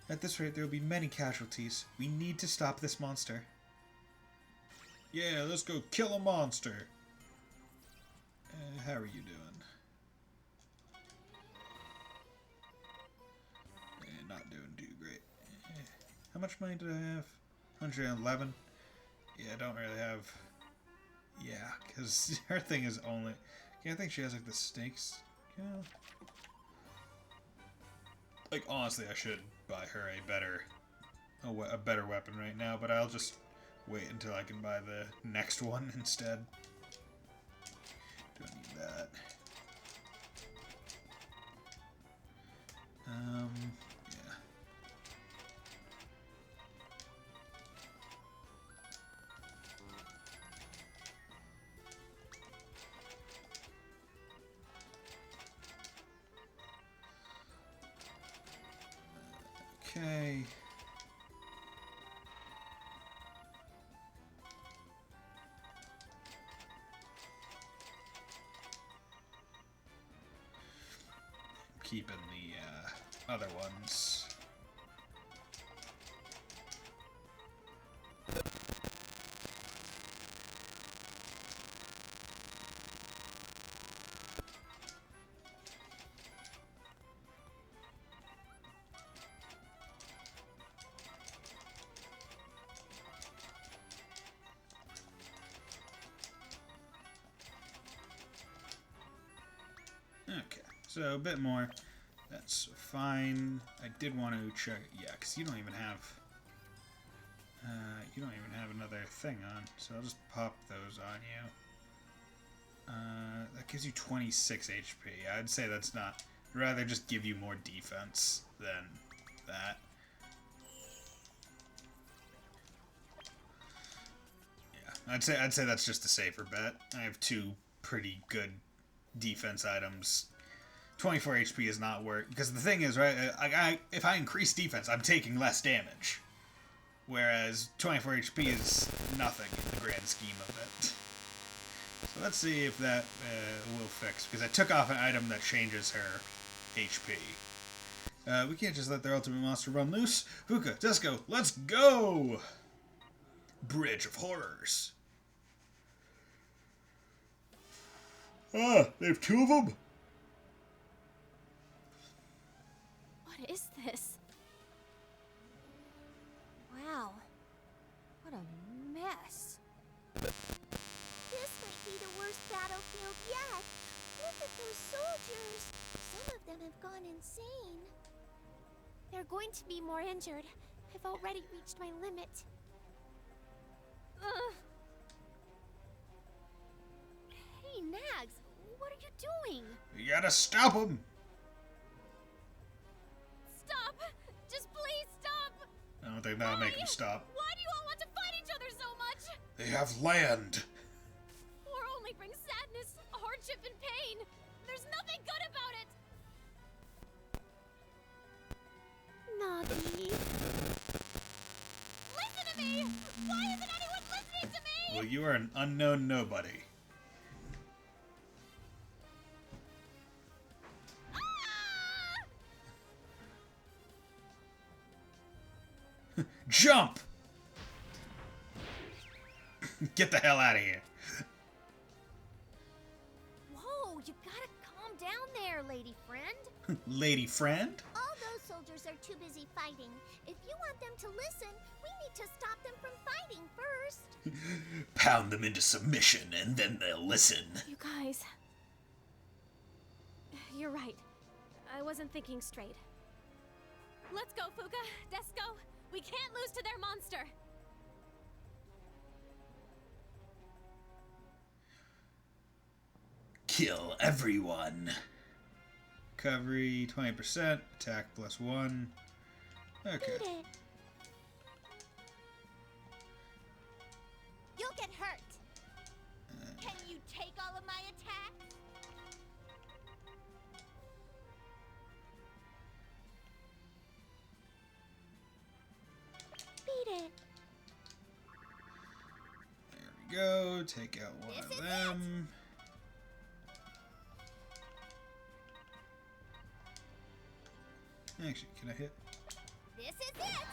S1: At this rate, there will be many casualties. We need to stop this monster. Yeah, let's go kill a monster. How are you doing? Not doing too great. How much money did I have? 111? Yeah, I don't really have... Yeah, because her thing is only... Yeah, I think she has like the snakes. Yeah. Like, honestly, I should buy her a better weapon right now, but I'll just wait until I can buy the next one instead. Don't need that. Yeah. Okay. keeping the other ones. Okay, so a bit more. That's fine. I did want to check, yeah, because you don't even have another thing on, so I'll just pop those on you. That gives you 26 HP. I'd say that's not. I'd rather just give you more defense than that. Yeah, I'd say that's just a safer bet. I have two pretty good defense items. 24 HP is not worth, because the thing is, right, if I increase defense, I'm taking less damage. Whereas 24 HP is nothing in the grand scheme of it. So let's see if that will fix, because I took off an item that changes her HP. We can't just let their ultimate monster run loose. Fuka, Disco, let's go! Bridge of Horrors. Ah, they have two of them?
S2: What is this?
S3: Wow. What a mess.
S4: This might be the worst battlefield yet. Look at those soldiers. Some of them have gone insane.
S2: They're going to be more injured. I've already reached my limit. Ugh.
S3: Hey, Nags, what are you doing?
S1: You gotta stop them!
S2: Stop! Just please stop!
S1: I don't think that'll make them stop.
S2: Why do you all want to fight each other so much?
S1: They have land!
S2: War only brings sadness, hardship, and pain. There's nothing good about it! Nagi. Listen to me! Why isn't anyone listening to me?
S1: Well, you are an unknown nobody.
S2: Ah!
S1: Jump! Get the hell out of here.
S3: Whoa, you gotta calm down there, lady friend.
S1: Lady friend?
S4: All those soldiers are too busy fighting. If you want them to listen, we need to stop them from fighting first.
S1: Pound them into submission and then they'll listen.
S2: You guys. You're right. I wasn't thinking straight. Let's go, Fuka. Desco. We can't lose to their monster.
S1: Kill everyone. Recovery 20%, attack +1. Okay.
S4: Beat it. You'll get hurt. Can you take all of my attacks? Beat it.
S1: There we go. Take out one of them. Actually, can I hit?
S4: This is it.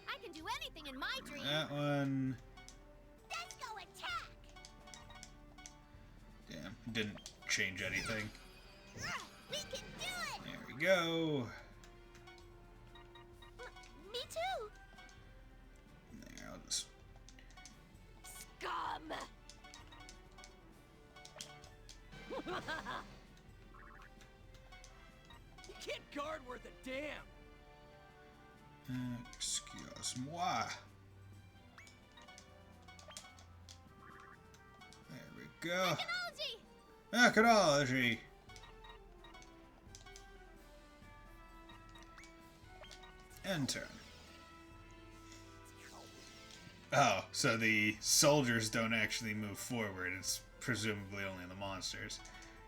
S4: I can do anything in my dream.
S1: That one.
S4: Let's go attack.
S1: Damn, didn't change anything.
S4: We can do it.
S1: There we go.
S4: Me too.
S1: There, I'll just.
S4: Scum.
S5: You can't guard worth a damn.
S1: Excuse-moi. There we go.
S2: Technology!
S1: Methodology. End turn. Oh, so the soldiers don't actually move forward. It's presumably only the monsters.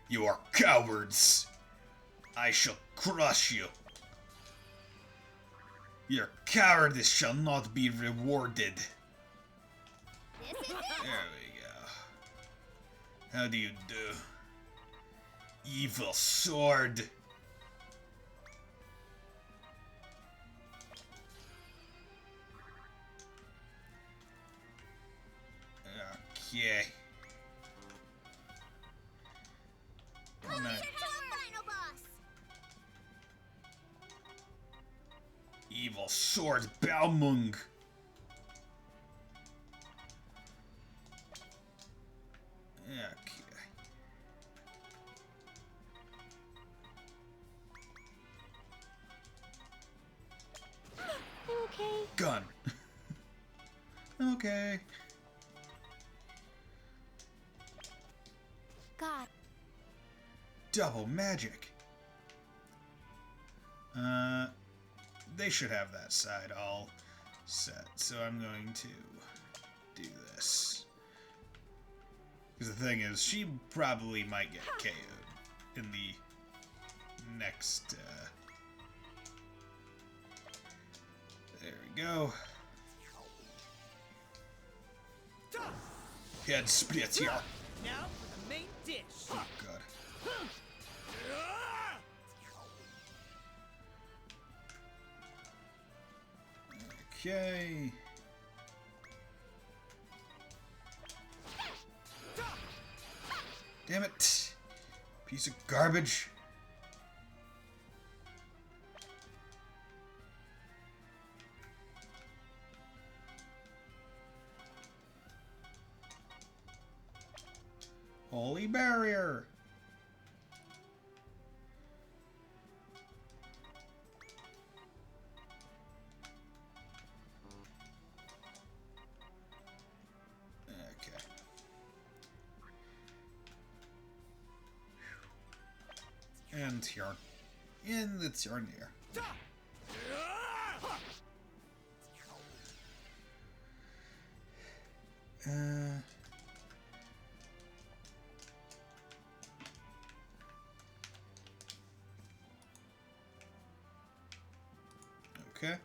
S1: You are cowards! I shall crush you. Your cowardice shall not be rewarded.
S4: This is it.
S1: There we go. How do you do? Evil sword. Okay.
S4: Who's your top final boss?
S1: Evil Sword Balmung. Okay.
S3: Okay.
S1: Gun. Okay.
S3: God.
S1: Double magic. They should have that side all set. So I'm going to do this. Because the thing is, she probably might get KO'd in the next, there we go. Head split here.
S5: Now for the main dish.
S1: Oh, God. Okay. Damn it. Piece of garbage. Holy barrier. Okay. And here. In the turn here. Okay.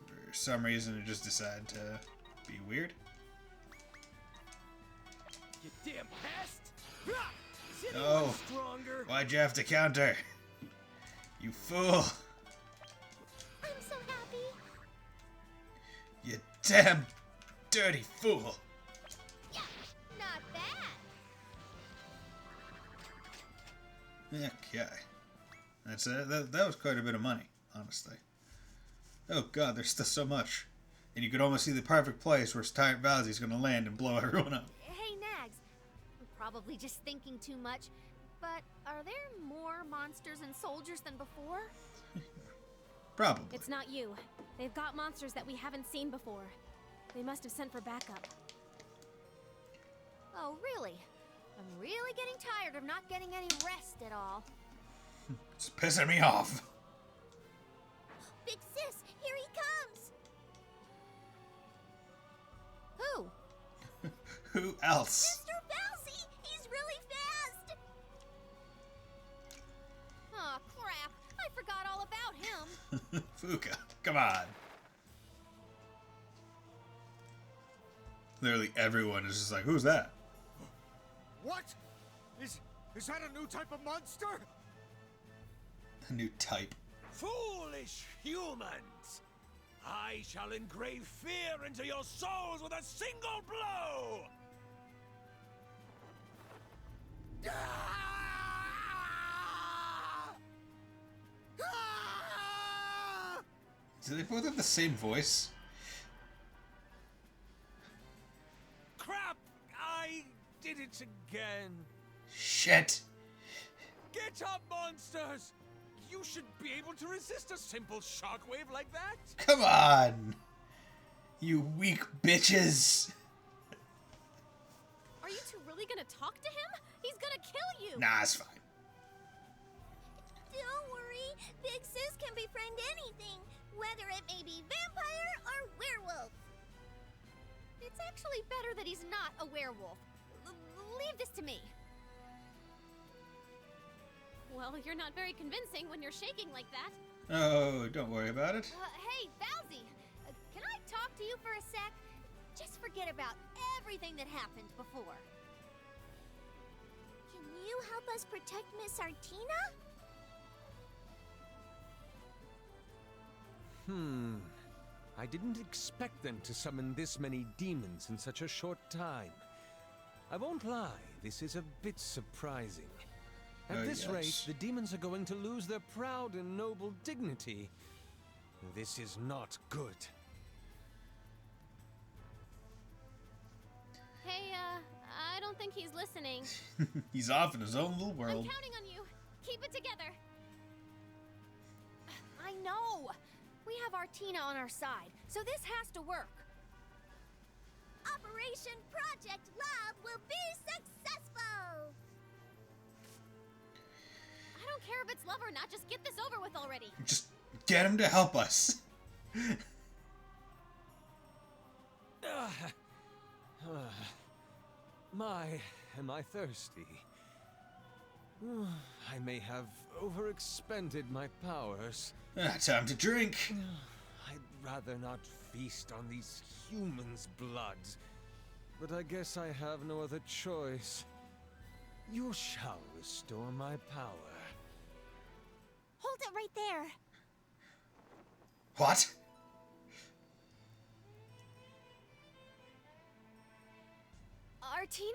S1: For some reason, it just decided to be weird.
S5: You damn pest! Is
S1: Oh.
S5: anyone stronger?
S1: Why'd you have to counter? You fool!
S4: I'm so happy.
S1: You damn dirty fool!
S3: Yeah, not bad.
S1: Okay. That's it. That was quite a bit of money, honestly. Oh god, there's still so much. And you could almost see the perfect place where Tyrant Valzy's gonna land and blow everyone up.
S3: Hey, Nags. I'm probably just thinking too much, but are there more monsters and soldiers than before?
S1: Probably.
S2: It's not you. They've got monsters that we haven't seen before. They must have sent for backup.
S3: Oh, really? I'm really getting tired of not getting any rest at all.
S1: It's pissing me off.
S4: Big sis, here he comes.
S3: Who?
S1: Who else?
S4: Mr. Bowsy, he's really fast.
S3: Oh, crap. I forgot all about him.
S1: Fuka, come on. Literally everyone is just like, who's that?
S6: What? Is that a new type of monster?
S1: A new type.
S5: Foolish humans! I shall engrave fear into your souls with a single blow!
S1: Do they both have the same voice?
S5: Crap! I did it again.
S1: Shit.
S5: Get up, monsters! You should be able to resist a simple shockwave like that.
S1: Come on. You weak bitches.
S2: Are you two really gonna talk to him? He's gonna kill you!
S1: Nah, it's fine.
S4: Don't worry, Big Sis can befriend anything, whether it may be vampire or werewolf.
S3: It's actually better that he's not a werewolf. Leave this to me.
S2: Well, you're not very convincing when you're shaking like that.
S1: Oh, don't worry about it.
S3: Hey, Bowsy, can I talk to you for a sec? Just forget about everything that happened before.
S4: Can you help us protect Miss Artina?
S5: I didn't expect them to summon this many demons in such a short time. I won't lie, this is a bit surprising. At this rate, the demons are going to lose their proud and noble dignity. This is not good.
S2: Hey, I don't think he's listening.
S1: He's off in his own little world.
S2: I'm counting on you. Keep it together.
S3: I know! We have Artina on our side, so this has to work.
S4: Operation Project Love will be successful!
S2: I don't care if it's love or not, just get this over with already.
S1: Just get him to help us.
S5: My, am I thirsty? I may have overexpended my powers.
S1: Time to drink.
S5: I'd rather not feast on these humans' blood. But I guess I have no other choice. You shall restore my power.
S3: Hold it right there.
S1: What?
S3: Artina?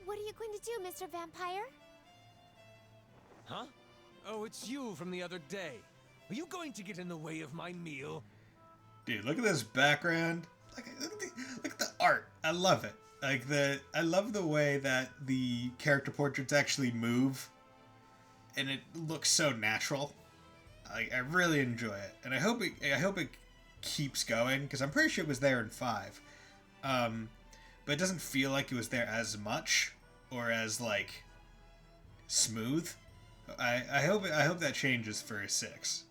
S3: What are you going to do, Mr. Vampire?
S5: Huh? Oh, it's you from the other day. Are you going to get in the way of my meal?
S1: Dude, look at this background. Look at the art. I love it. I love the way that the character portraits actually move, and it looks so natural. I really enjoy it, and I hope it keeps going, because I'm pretty sure it was there in 5, but it doesn't feel like it was there as much or as like smooth. I hope that changes for 6.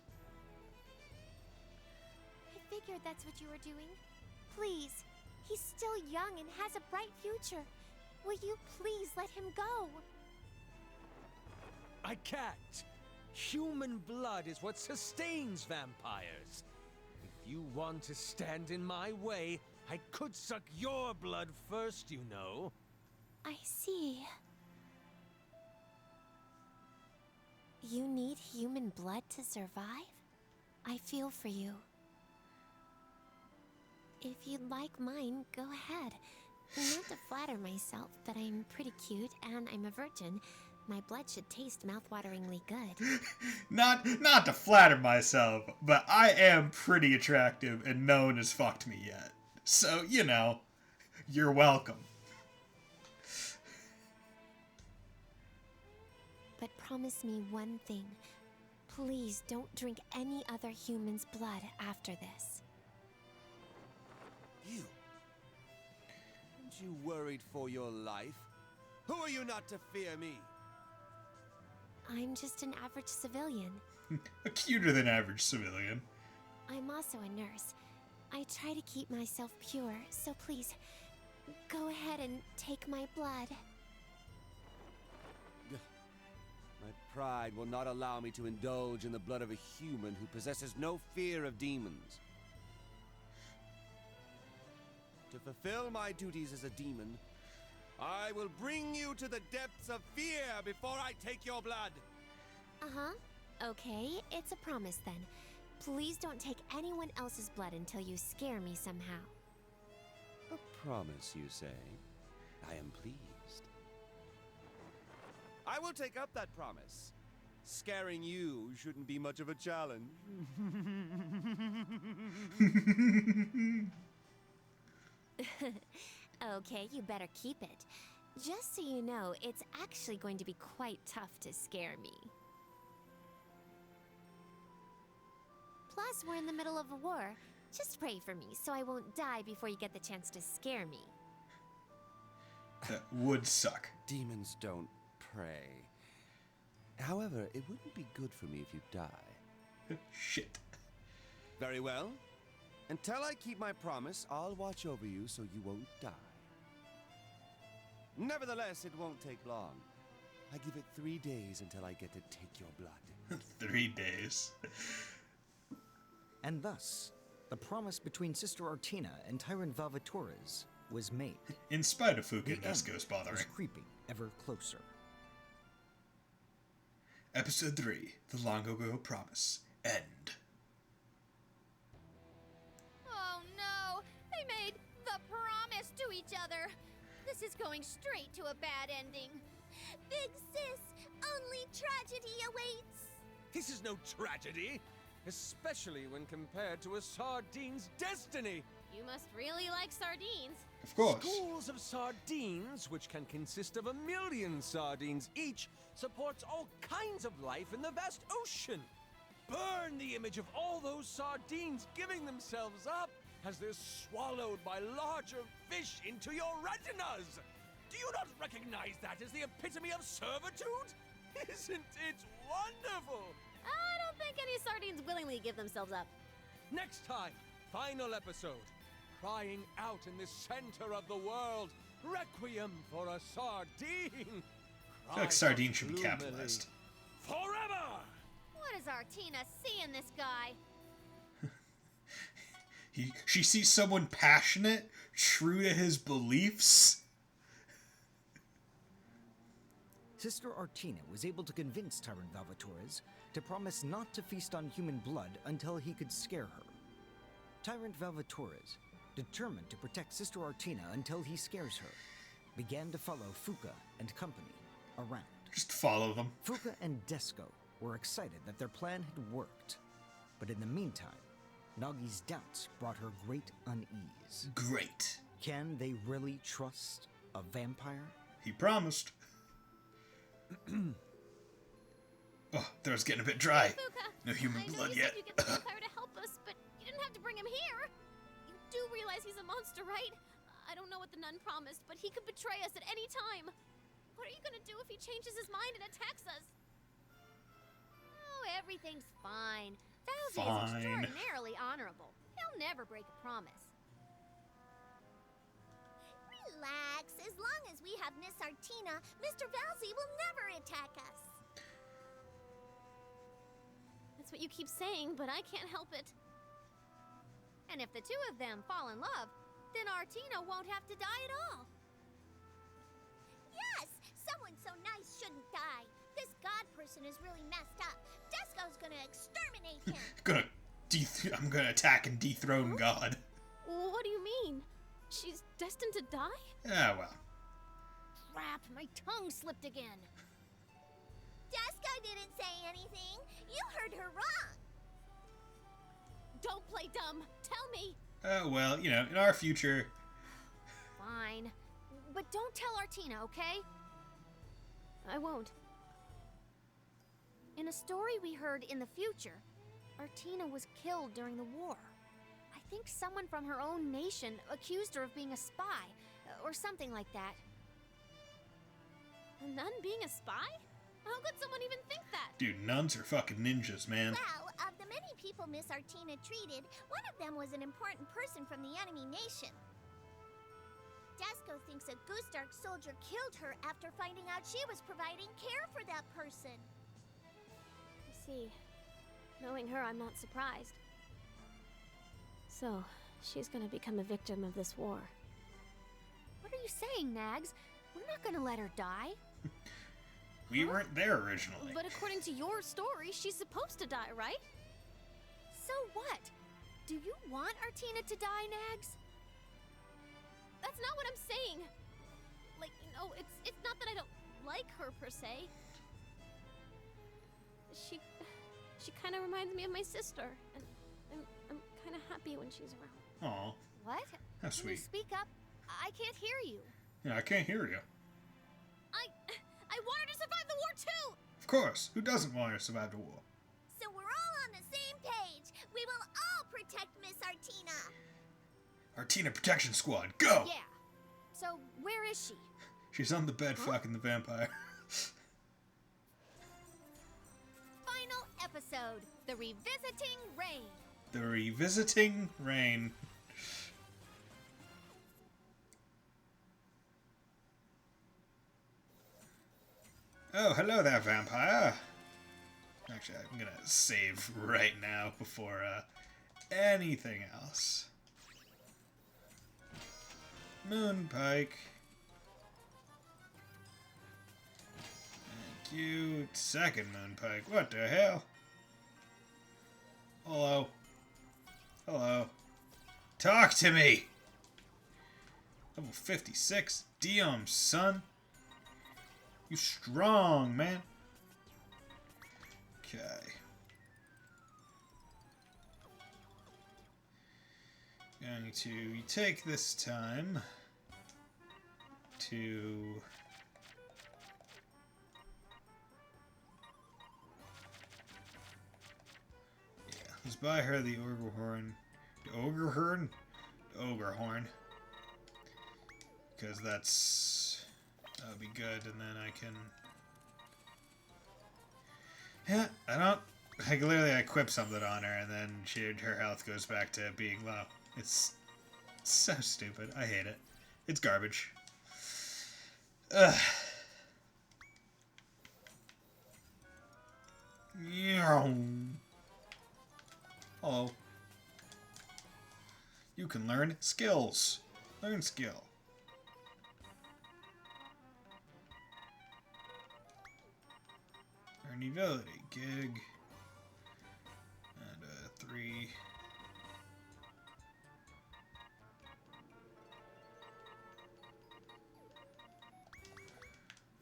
S3: I figured that's what you were doing. Please, he's still young and has a bright future. Will you please let him go?
S5: I can't. Human blood is what sustains vampires. If you want to stand in my way, I could suck your blood first, you know.
S3: I see. You need human blood to survive? I feel for you. If you'd like mine, go ahead. Not to flatter myself, but I'm pretty cute and I'm a virgin. My blood should taste mouthwateringly good.
S1: Not to flatter myself, but I am pretty attractive and no one has fucked me yet. So, you know, you're welcome.
S3: But promise me one thing. Please don't drink any other human's blood after this.
S7: You? Aren't you worried for your life? Who are you not to fear me?
S3: I'm just an average civilian.
S1: A cuter than average civilian.
S3: I'm also a nurse. I try to keep myself pure, so please, go ahead and take my blood.
S7: My pride will not allow me to indulge in the blood of a human who possesses no fear of demons. To fulfill my duties as a demon, I will bring you to the depths of fear before I take your blood.
S3: Uh-huh. Okay, it's a promise then. Please don't take anyone else's blood until you scare me somehow.
S7: A promise, you say? I am pleased. I will take up that promise. Scaring you shouldn't be much of a challenge.
S3: Okay, you better keep it. Just so you know, it's actually going to be quite tough to scare me. Plus, we're in the middle of a war. Just pray for me, so I won't die before you get the chance to scare me.
S1: That would suck.
S7: Demons don't pray. However, it wouldn't be good for me if you die.
S1: Shit.
S7: Very well. Until I keep my promise, I'll watch over you so you won't die. Nevertheless, it won't take long. I give it 3 days until I get to take your blood.
S1: 3 days.
S6: And thus, the promise between Sister Artina and Tyrant Valvatores was made.
S1: In spite of Fuka
S6: The
S1: and Nesco's
S6: end
S1: bothering.
S6: was creeping ever closer.
S1: Episode 3, The Long Ago Promise. end.
S3: Oh no! They made the promise to each other. This is going straight to a bad ending.
S4: Big sis, only tragedy awaits.
S5: This is no tragedy, especially when compared to a sardine's destiny.
S2: You must really like sardines.
S1: Of course.
S5: Schools of sardines, which can consist of 1,000,000 sardines each, supports all kinds of life in the vast ocean. Burn the image of all those sardines giving themselves up as they're swallowed by larger fish into your retinas. Do you not recognize that as the epitome of servitude? Isn't it wonderful?
S2: I don't think any sardines willingly give themselves up.
S5: Next time, final episode. Crying out in the center of the world. Requiem for a sardine.
S1: I feel like sardine should be capitalized.
S5: Forever!
S3: What does Artina see in this guy?
S1: She sees someone passionate, true to his beliefs.
S6: Sister Artina was able to convince Tyrant Valvatores to promise not to feast on human blood until he could scare her. Tyrant Valvatores, determined to protect Sister Artina until he scares her, began to follow Fuka and company around.
S1: Just follow them.
S6: Fuka and Desco were excited that their plan had worked, but in the meantime, Nagi's doubts brought her great unease.
S1: Great.
S6: Can they really trust a vampire?
S1: He promised. Oh, throat's getting a bit dry.
S2: Fuka,
S1: No human
S2: I know
S1: blood
S2: you
S1: yet.
S2: said you get the vampire to help us, but you didn't have to bring him here. You do realize he's a monster, right? I don't know what the nun promised, but he could betray us at any time. What are you gonna do if he changes his mind and attacks us?
S3: Oh, everything's fine. Valzi is
S1: Fine.
S3: extraordinarily honorable. He'll never break a promise.
S4: Relax. As long as we have Miss Artina, Mr. Valzi will never attack us.
S2: That's what you keep saying, but I can't help it.
S3: And if the two of them fall in love, then Artina won't have to die at all.
S4: Yes, someone so nice shouldn't die. This god person is really messed up. Desco's gonna exterminate him.
S1: I'm gonna attack and dethrone God.
S2: What do you mean? She's destined to die?
S1: Ah, well.
S3: Crap, my tongue slipped again.
S4: Desco didn't say anything. You heard her wrong.
S2: Don't play dumb. Tell me.
S1: Well, you know, in our future.
S3: Fine. But don't tell Artina, okay?
S2: I won't.
S3: In a story we heard in the future, Artina was killed during the war. I think someone from her own nation accused her of being a spy, or something like that.
S2: A nun being a spy? How could someone even think that?
S1: Dude, nuns are fucking ninjas, man.
S4: Well, of the many people Miss Artina treated, one of them was an important person from the enemy nation. Desco thinks a Gustark soldier killed her after finding out she was providing care for that person.
S2: I see. Knowing her, I'm not surprised. So, she's gonna become a victim of this war.
S3: What are you saying, Nags? We're not gonna let her die.
S1: We weren't there originally.
S2: But according to your story, she's supposed to die, right?
S3: So what? Do you want Artina to die, Nags?
S2: That's not what I'm saying. Like, you know, it's not that I don't like her per se. She kind of reminds me of my sister, and I'm kind of happy when she's around.
S1: Aw,
S3: What?
S1: how
S3: Can you
S1: sweet.
S3: speak up? I can't hear you.
S1: Yeah, I can't hear you.
S2: I want her to survive the war too.
S1: Of course, who doesn't want her to survive the war?
S4: So we're all on the same page. We will all protect Miss Artina.
S1: Artina Protection Squad, go!
S3: Yeah. So where is she?
S1: She's on the bed fucking the vampire.
S3: Final episode: The Revisiting Rain.
S1: The Revisiting Rain. Oh, hello there, vampire. Actually, I'm gonna save right now before anything else. Moonpike. Thank you. Second Moonpike. What the hell? Hello. Hello. Talk to me! Level 56. Damn, son. You strong, man. Okay. Going to take this time to... Yeah, let's buy her the Ogre Horn. The Ogre Horn? The Ogre Horn. Because that would be good, and then I can... Yeah, I literally equip something on her, and then her health goes back to being low. It's so stupid. I hate it. It's garbage. Ugh. Hello. You can learn skills. Learn skill. Learn ability. Gig. And 3.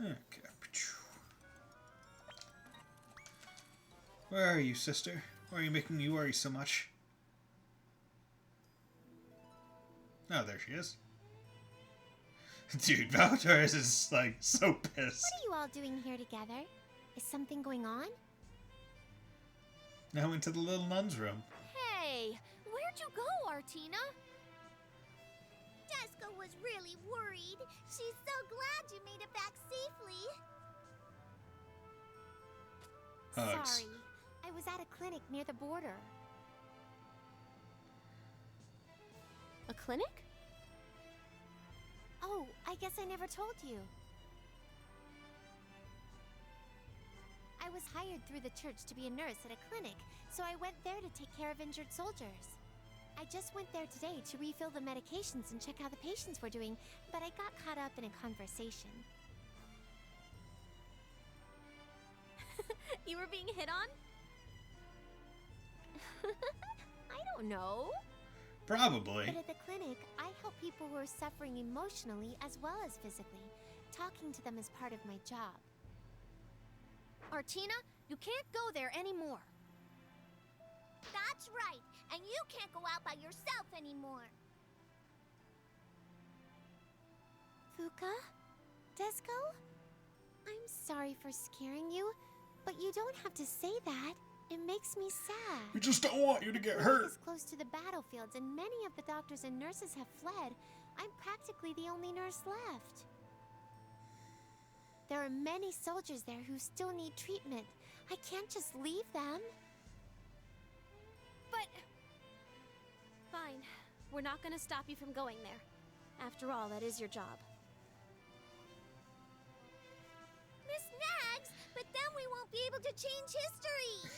S1: Okay. Where are you, sister? Why are you making me worry so much? Oh, there she is. Dude, Valtorez is, like, so pissed.
S3: What are you all doing here together? Is something going on?
S1: Now into the little nun's room.
S2: Hey, where'd you go, Artina?
S4: Desco was really worried. She's so glad you made it back safely.
S1: Hugs.
S3: Sorry. I was at a clinic near the border.
S2: A clinic?
S3: Oh, I guess I never told you. I was hired through the church to be a nurse at a clinic, so I went there to take care of injured soldiers. I just went there today to refill the medications and check how the patients were doing, but I got caught up in a conversation.
S2: You were being hit on?
S3: I don't know.
S1: Probably.
S3: But at the clinic, I help people who are suffering emotionally as well as physically. Talking to them is part of my job.
S2: Artina, you can't go there anymore.
S4: That's right. And you can't go out by yourself anymore.
S3: Fuka? Desco? I'm sorry for scaring you, but you don't have to say that. It makes me sad.
S1: We just don't want you to get
S3: The
S1: hurt.
S3: clinic is close to the battlefields, and many of the doctors and nurses have fled. I'm practically the only nurse left. There are many soldiers there who still need treatment. I can't just leave them.
S2: But... Fine. We're not gonna stop you from going there. After all, that is your job.
S4: Miss Nags, but then we won't be able to change history.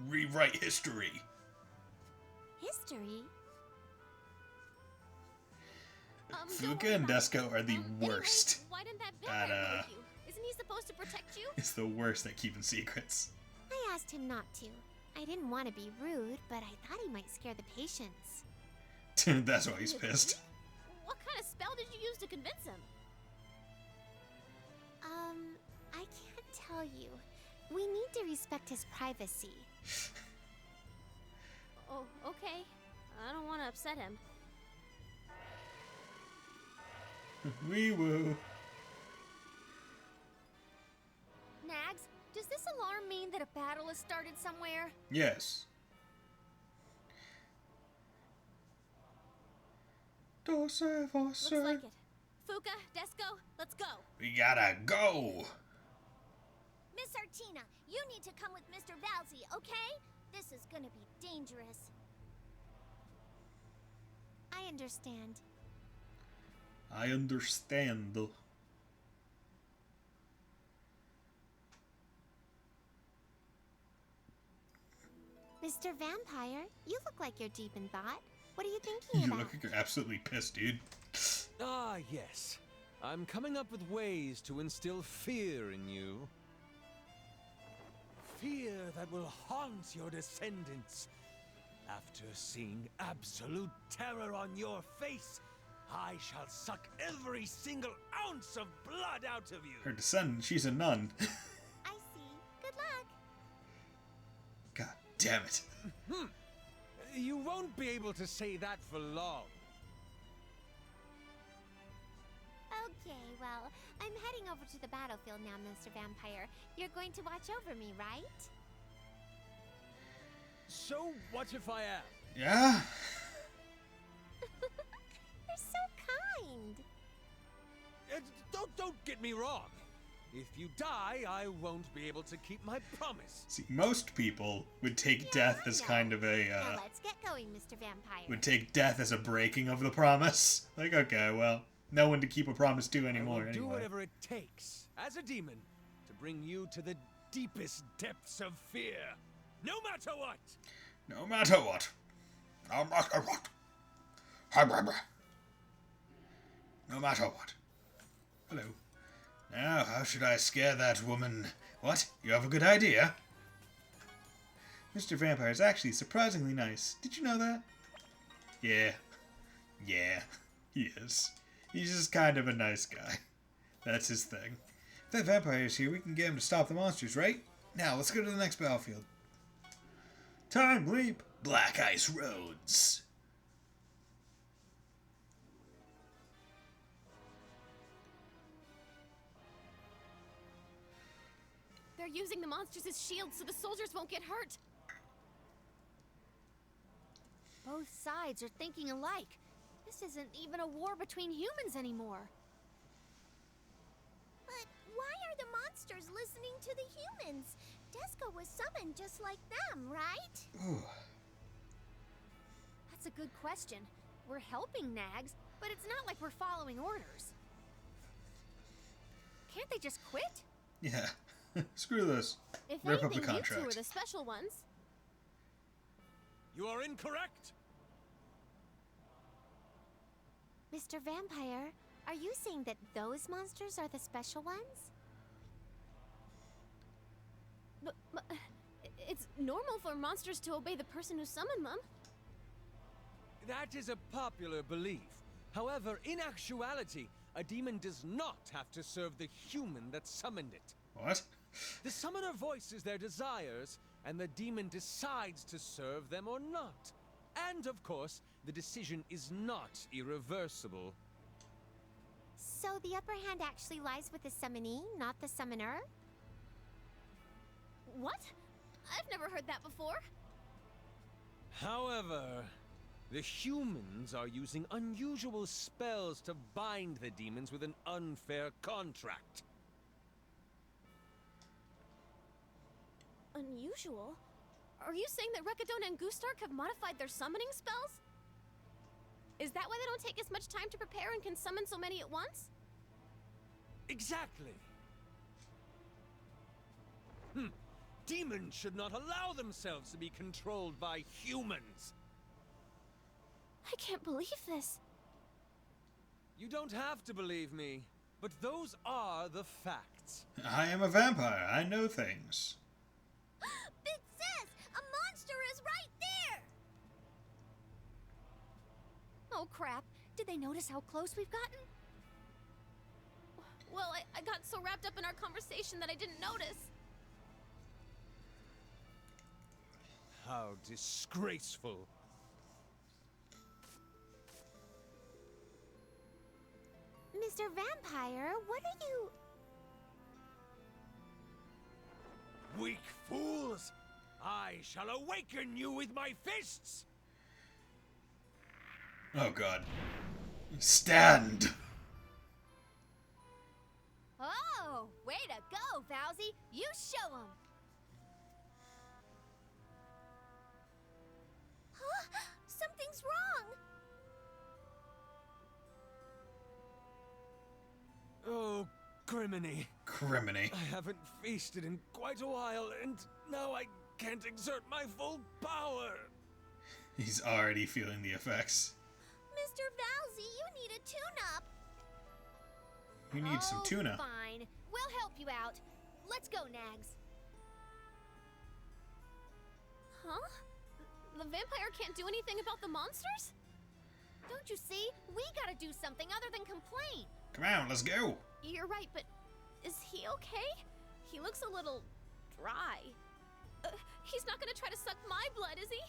S1: Rewrite history.
S3: History?
S2: Don't
S1: Fuka
S2: worry
S1: and
S2: about it.
S1: Desco are the
S2: Anyway,
S1: worst.
S2: why didn't that
S1: at,
S2: vampire go with you? Isn't he supposed to protect you?
S1: It's the worst at keeping secrets.
S3: I asked him not to. I didn't want to be rude, but I thought he might scare the patients.
S1: That's why he's pissed.
S2: What kind of spell did you use to convince him?
S3: I can't tell you. We need to respect his privacy.
S2: Oh, okay. I don't want to upset him.
S1: Wee woo.
S2: Nags, does this alarm mean that a battle has started somewhere?
S1: Yes.
S2: Looks like it. Fuka, Desco, let's go.
S1: We gotta go.
S4: Miss Artina, you need to come with Mr. Valsy, okay? This is gonna be dangerous.
S3: I understand.
S1: I understand.
S3: Mr. Vampire, you look like you're deep in thought. What are you thinking
S1: You
S3: about?
S1: look like you're absolutely pissed, dude.
S5: Ah, yes. I'm coming up with ways to instill fear in you. fear that will haunt your descendants. After seeing absolute terror on your face, I shall suck every single ounce of blood out of you.
S1: Her descendant, she's a nun.
S3: I see. Good luck.
S1: God damn it.
S5: You won't be able to say that for long.
S3: Okay, well, I'm heading over to the battlefield now, Mr. Vampire. You're going to watch over me, right?
S5: So what if I am?
S1: Yeah?
S3: You're so kind.
S5: Don't get me wrong. If you die, I won't be able to keep my promise.
S1: See, most people would take death as kind of a,
S3: Now let's get going, Mr. Vampire.
S1: would take death as a breaking of the promise. Like, okay, well, no one to keep a promise to anymore
S5: I will do
S1: anyway.
S5: whatever it takes, as a demon, to bring you to the deepest depths of fear. No matter what!
S1: No matter what. No matter what. No matter what. Hello. Now, how should I scare that woman? What? You have a good idea? Mr. Vampire is actually surprisingly nice. Did you know that? Yeah. Yeah. He is. He's just kind of a nice guy. That's his thing. If that vampire is here, we can get him to stop the monsters, right? Now, let's go to the next battlefield. Time leap! Black Ice Roads.
S2: They're using the monsters as shields so the soldiers won't get hurt. Both sides are thinking alike. This isn't even a war between humans anymore.
S4: But why are the monsters listening to the humans? Disgaea was summoned just like them, right?
S1: Ooh.
S2: That's a good question. We're helping Nags, but it's not like we're following orders. Can't they just quit?
S1: Yeah. Screw this.
S2: If
S1: Rip up
S2: anything,
S1: the
S2: you
S1: contract.
S2: two are the special ones.
S5: You are incorrect!
S3: Mr. Vampire, are you saying that those monsters are the special ones?
S2: But it's normal for monsters to obey the person who summoned them.
S5: That is a popular belief. However, in actuality, a demon does not have to serve the human that summoned it.
S1: What?
S5: The summoner voices their desires, and the demon decides to serve them or not. And, of course, the decision is not irreversible.
S3: So the upper hand actually lies with the summonee, not the summoner?
S2: What? I've never heard that before.
S5: However, the humans are using unusual spells to bind the demons with an unfair contract.
S2: Unusual? Are you saying that Rekadon and Gustark have modified their summoning spells? Is that why they don't take as much time to prepare and can summon so many at once?
S5: Exactly. Demons should not allow themselves to be controlled by humans.
S2: I can't believe this.
S5: You don't have to believe me, but those are the facts.
S1: I am a vampire. I know things.
S4: Big Sis, a monster is right there!
S2: Oh crap. Did they notice how close we've gotten? Well, I got so wrapped up in our conversation that I didn't notice.
S5: How disgraceful.
S3: Mr. Vampire, what are you...
S5: Weak fools! I shall awaken you with my fists!
S1: Oh god. Stand!
S2: Oh, way to go, Vowsy. You show 'em.
S4: Huh? Something's wrong!
S5: Oh, Criminy.
S1: Criminy.
S5: I haven't feasted in quite a while, and now I can't exert my full power.
S1: He's already feeling the effects.
S4: Mr. Vowsy, you need a tune-up!
S1: You need some tuna.
S2: Fine. We'll help you out. Let's go, Nags. The vampire can't do anything about the monsters?
S3: Don't you see? We gotta do something other than complain.
S1: Come on, let's go.
S2: You're right, but is he okay? He looks a little dry. He's not gonna try to suck my blood, is he?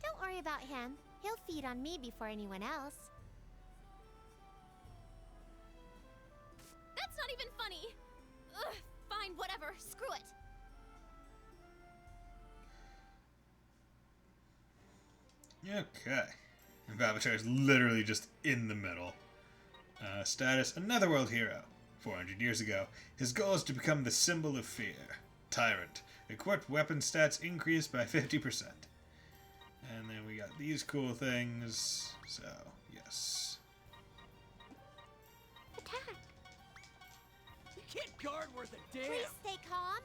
S3: Don't worry about him. He'll feed on me before anyone else.
S2: That's not even funny. Ugh, fine, whatever. Screw it.
S1: Okay. And Babatar is literally just in the middle. Status, another world hero. 400 years ago. His goal is to become the symbol of fear. Tyrant. Equipped weapon stats increased by 50%. And then we got these cool things. So, yes.
S3: Attack!
S6: You can't guard worth a damn!
S3: Please stay calm.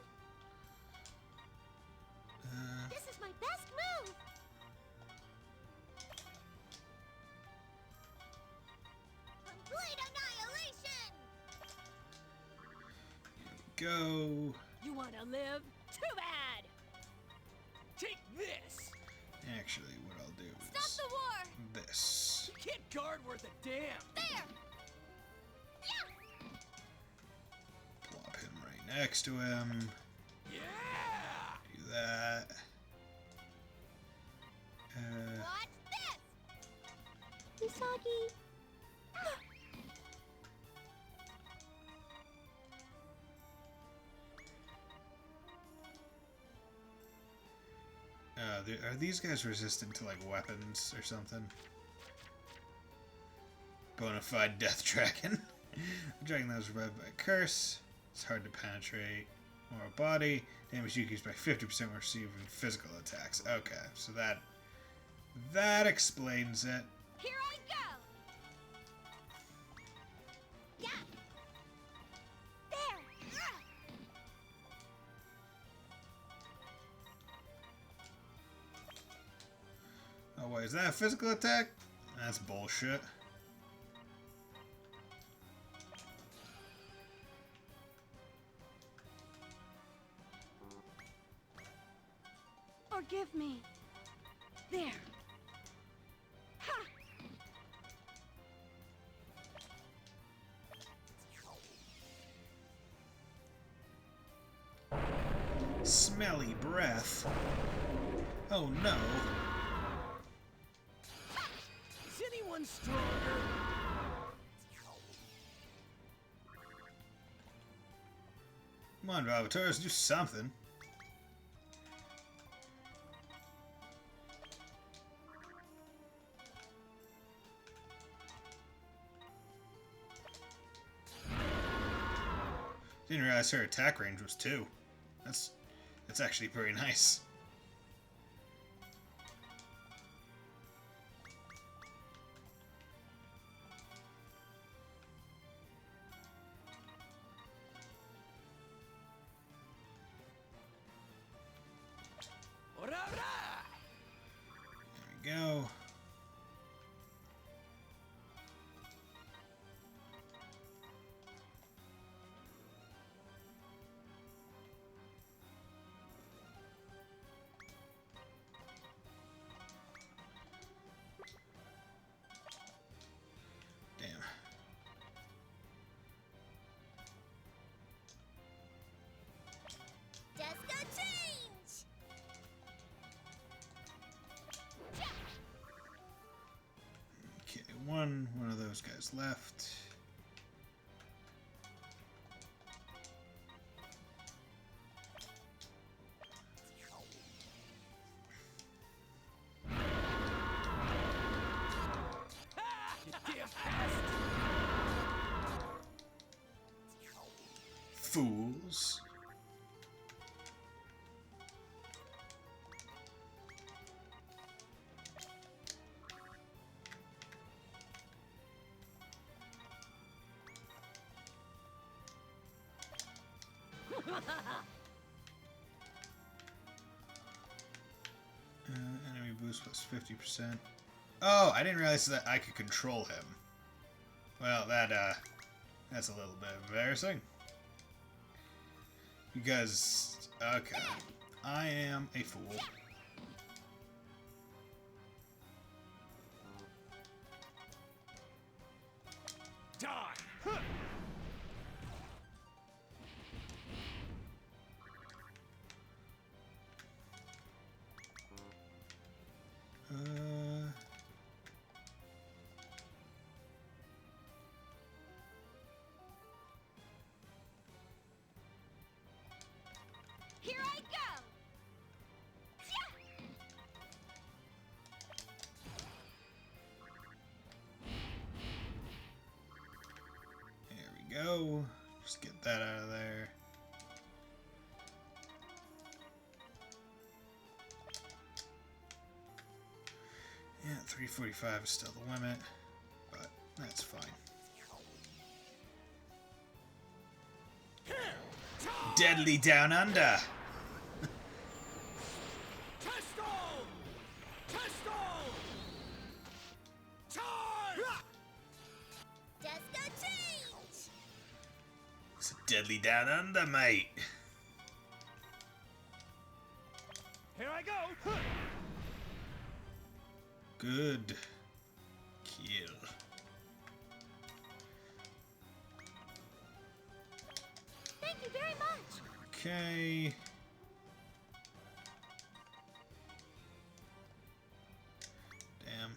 S4: This is my best move! Complete annihilation!
S1: Go.
S2: You wanna live? Too bad!
S6: Take this!
S1: Actually, what I'll do
S2: Stop
S1: is
S2: the war!
S1: this.
S6: You can't guard worth a damn!
S2: There!
S1: Plop him right next to him.
S6: Yeah!
S1: Do that.
S2: Watch this!
S4: Usagi!
S1: Are these guys resistant to like weapons or something? Bonafide death dragon. A dragon that was revived by a curse. It's hard to penetrate. More body. Damage decreased by 50% when receiving physical attacks. Okay, so that explains it.
S2: Here I go!
S4: Yeah! There!
S1: Oh wait, is that a physical attack? That's bullshit.
S2: Forgive me. There. Ha!
S1: Smelly breath. Oh no.
S6: Is anyone stronger?
S1: Come on, Valvatores, do something. Didn't realize her attack range was 2. That's actually pretty nice.
S6: Ora, ora!
S1: There we go. Damn.
S4: Disco change!
S1: Okay, one of those guys left.
S6: You damn pest!
S1: Fools. Enemy boost plus 50%. Oh, I didn't realize that I could control him. Well, that's a little bit embarrassing. Because, okay, I am a fool.
S5: Die!
S2: Here I go!
S1: There we go. Just get that out of there. Yeah, 345 is still the limit, but that's fine. Deadly Down Under!
S6: Testo! Testo! Charge!
S4: Disco change!
S1: It's a Deadly Down Under, mate!
S6: Here I go!
S1: Good kill.
S2: Thank you very much!
S1: Okay. Damn.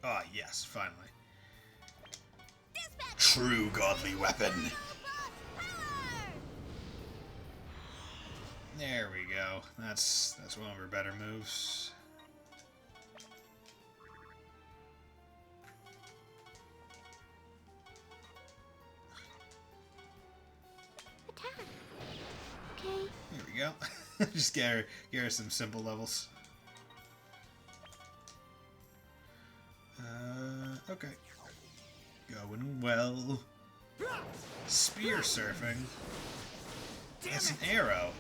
S1: Ah, yes, finally.
S4: Dispatch!
S1: True godly weapon.
S4: Power!
S1: There we go. That's one of her better moves.
S2: Attack. Okay.
S1: There we go. Just get her some simple levels. Okay. Going well. Spear surfing. That's an arrow.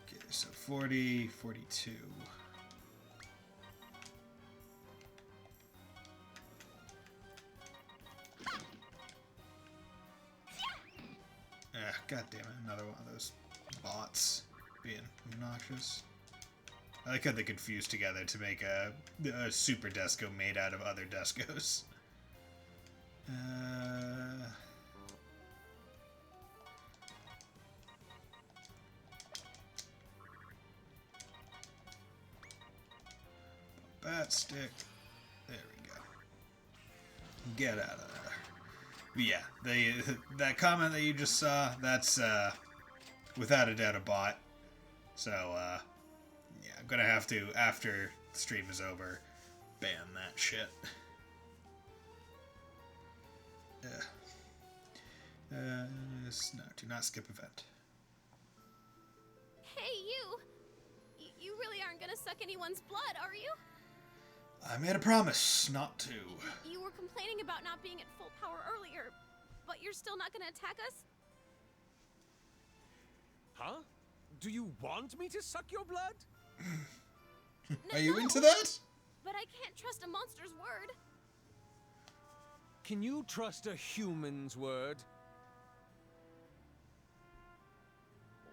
S1: Okay, so 40, 42. God damn it, another one of those bots being obnoxious. I like how they could fuse together to make a super Desco made out of other Descos. Bat stick. There we go. Get out of there. But yeah, that comment that you just saw, that's without a doubt a bot. So yeah, I'm gonna have to, after the stream is over, ban that shit. No, do not skip event.
S2: Hey, you! You really aren't gonna suck anyone's blood, are you?
S1: I made a promise not to.
S2: You were complaining about not being at full power earlier, but you're still not gonna attack us?
S5: Huh? Do you want me to suck your blood?
S1: Are you
S2: No,
S1: into that?
S2: But I can't trust a monster's word.
S5: Can you trust a human's word?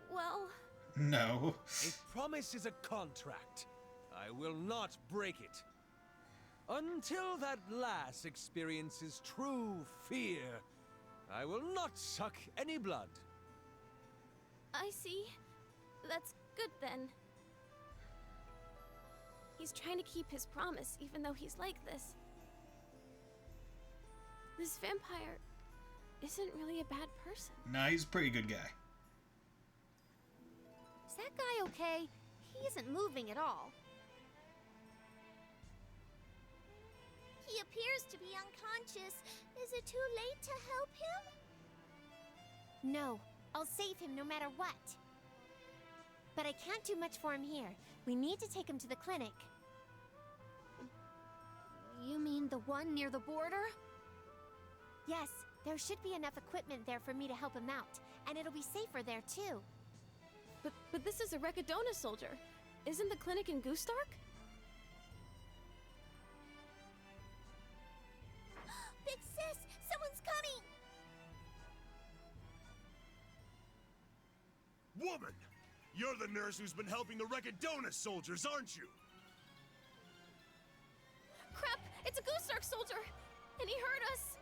S2: Well,
S1: No.
S5: A promise is a contract. I will not break it. Until that lass experiences true fear, I will not suck any blood.
S2: I see. That's good then. He's trying to keep his promise, even though he's like this. This vampire isn't really a bad person.
S1: Nah, he's a pretty good guy.
S3: Is that guy okay? He isn't moving at all.
S4: He appears to be unconscious. Is it too late to help him?
S3: No, I'll save him no matter what. But I can't do much for him here. We need to take him to the clinic.
S2: You mean mean the one near the border?
S3: Yes, there should be enough equipment there for me to help him out, and it'll be safer there too.
S2: But this is a Recadona soldier. Isn't the clinic in Goostark?
S4: Big sis, someone's coming!
S7: Woman! You're the nurse who's been helping the Recadona soldiers, aren't you?
S2: Crap! It's a Goostark soldier! And he hurt us!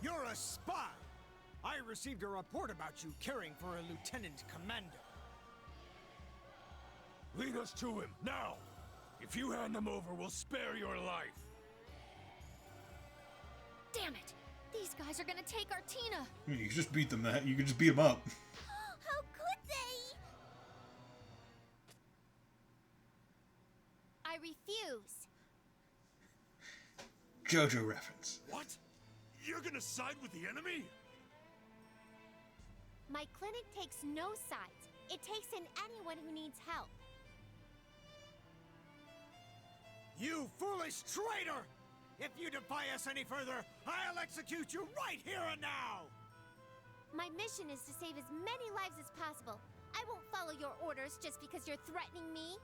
S6: You're a spy! I received a report about you caring for a lieutenant commander.
S7: Lead us to him, now! If you hand him over, we'll spare your life.
S2: Damn it! These guys are gonna take our Tina!
S1: You can just beat them. You can just beat them up.
S4: How could they?
S3: I refuse.
S1: JoJo reference.
S7: What? You're gonna side with the enemy?
S3: My clinic takes no sides. It takes in anyone who needs help.
S6: You foolish traitor! If you defy us any further, I'll execute you right here and now!
S3: My mission is to save as many lives as possible. I won't follow your orders just because you're threatening me.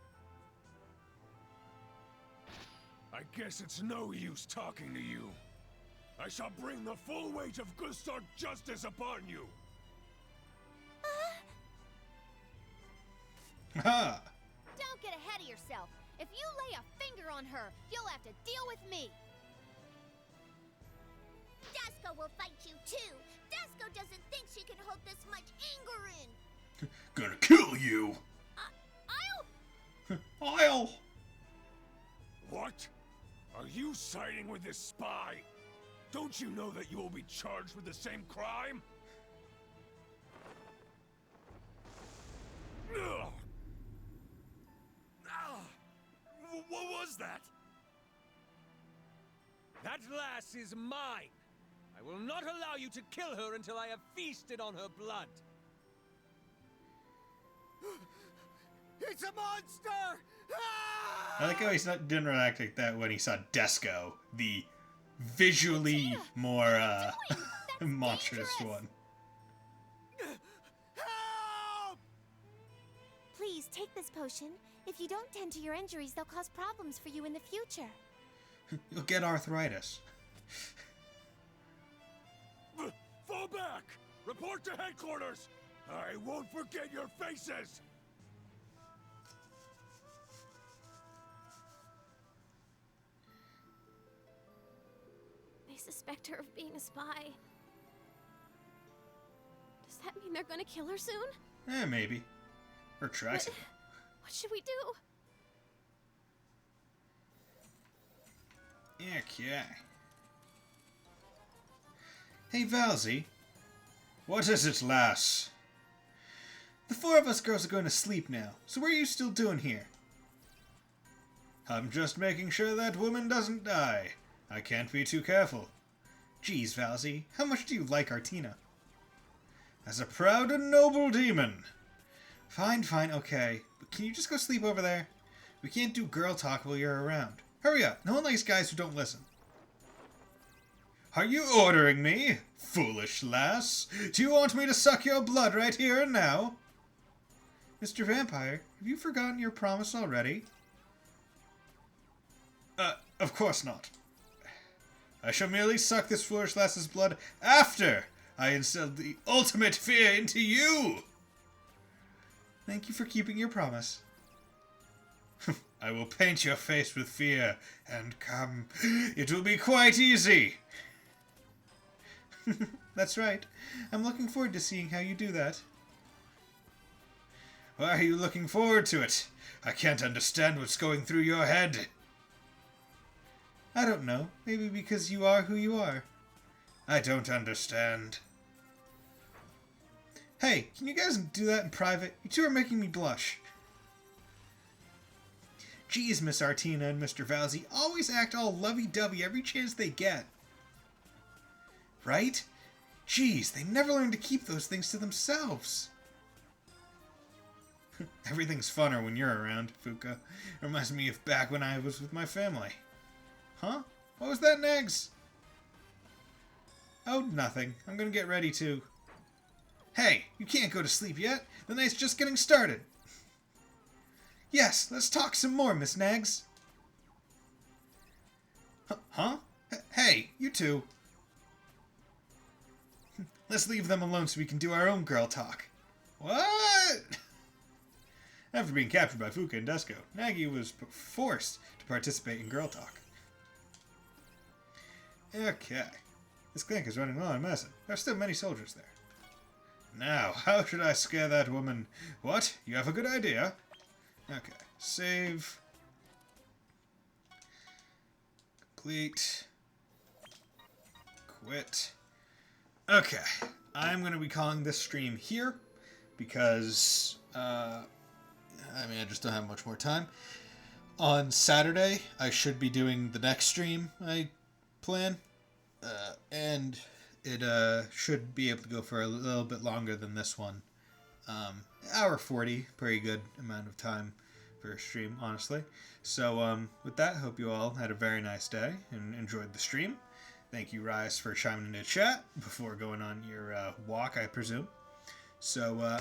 S7: I guess it's no use talking to you. I shall bring the full weight of Goostark justice upon you.
S1: Ha!
S2: Don't get ahead of yourself! If you lay a finger on her, you'll have to deal with me!
S4: Disco will fight you too! Disco doesn't think she can hold this much anger in!
S1: Gonna kill you!
S2: I'll...
S1: I'll!
S7: What? Are you siding with this spy? Don't you know that you will be charged with the same crime? Ugh. Ah. What was that?
S5: That lass is mine! I will not allow you to kill her until I have feasted on her blood!
S6: It's a monster! Ah!
S1: I like how didn't react like that when he saw Desco, the visually more monstrous one.
S6: Help!
S3: Please take this potion. If you don't tend to your injuries, they'll cause problems for you in the future.
S1: You'll get arthritis.
S7: Fall back! Report to headquarters! I won't forget your faces!
S2: They suspect her of being a spy. Does that mean they're gonna kill her soon?
S1: Maybe. Or try to.
S2: What should we do?
S1: Okay. Hey, Valzy. What is it, lass? The four of us girls are going to sleep now, so what are you still doing here? I'm just making sure that woman doesn't die. I can't be too careful. Geez, Valzy, how much do you like Artina? As a proud and noble demon. Fine, okay. But can you just go sleep over there? We can't do girl talk while you're around. Hurry up. No one likes guys who don't listen. Are you ordering me? Foolish lass. Do you want me to suck your blood right here and now? Mr. Vampire, have you forgotten your promise already? Of course not. I shall merely suck this foolish lass's blood after I instilled the ultimate fear into you. Thank you for keeping your promise. I will paint your face with fear, and come, it will be quite easy. That's right. I'm looking forward to seeing how you do that. Why are you looking forward to it? I can't understand what's going through your head. I don't know. Maybe because you are who you are. I don't understand. Hey, can you guys do that in private? You two are making me blush. Geez, Miss Artina and Mr. Valzy always act all lovey-dovey every chance they get. Right? Geez, they never learn to keep those things to themselves. Everything's funner when you're around, Fuka. Reminds me of back when I was with my family. Huh? What was that, Nags? Oh, nothing. I'm gonna get ready to... Hey, you can't go to sleep yet. The night's just getting started. Yes, let's talk some more, Miss Nags. Huh? Hey, you two. Let's leave them alone so we can do our own girl talk. What? After being captured by Fuka and Dusko, Nagi was forced to participate in girl talk. Okay. This clinic is running low on medicine. There are still many soldiers there. Now, how should I scare that woman? What? You have a good idea? Okay. Save. Complete. Quit. Okay. I'm going to be calling this stream here because, I just don't have much more time. On Saturday, I should be doing the next stream I plan. And it should be able to go for a little bit longer than this one. Hour 40, pretty good amount of time for a stream, honestly. So with that, hope you all had a very nice day and enjoyed the stream. Thank you, Rise, for chiming into chat before going on your walk, I presume. So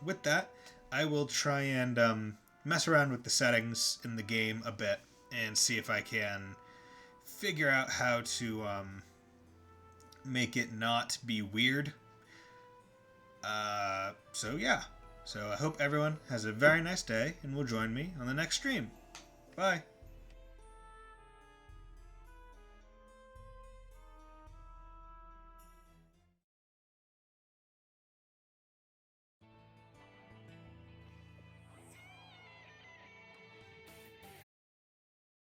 S1: with that, I will try and mess around with the settings in the game a bit and see if I can figure out how to make it not be weird. So yeah. So I hope everyone has a very nice day and will join me on the next stream. Bye.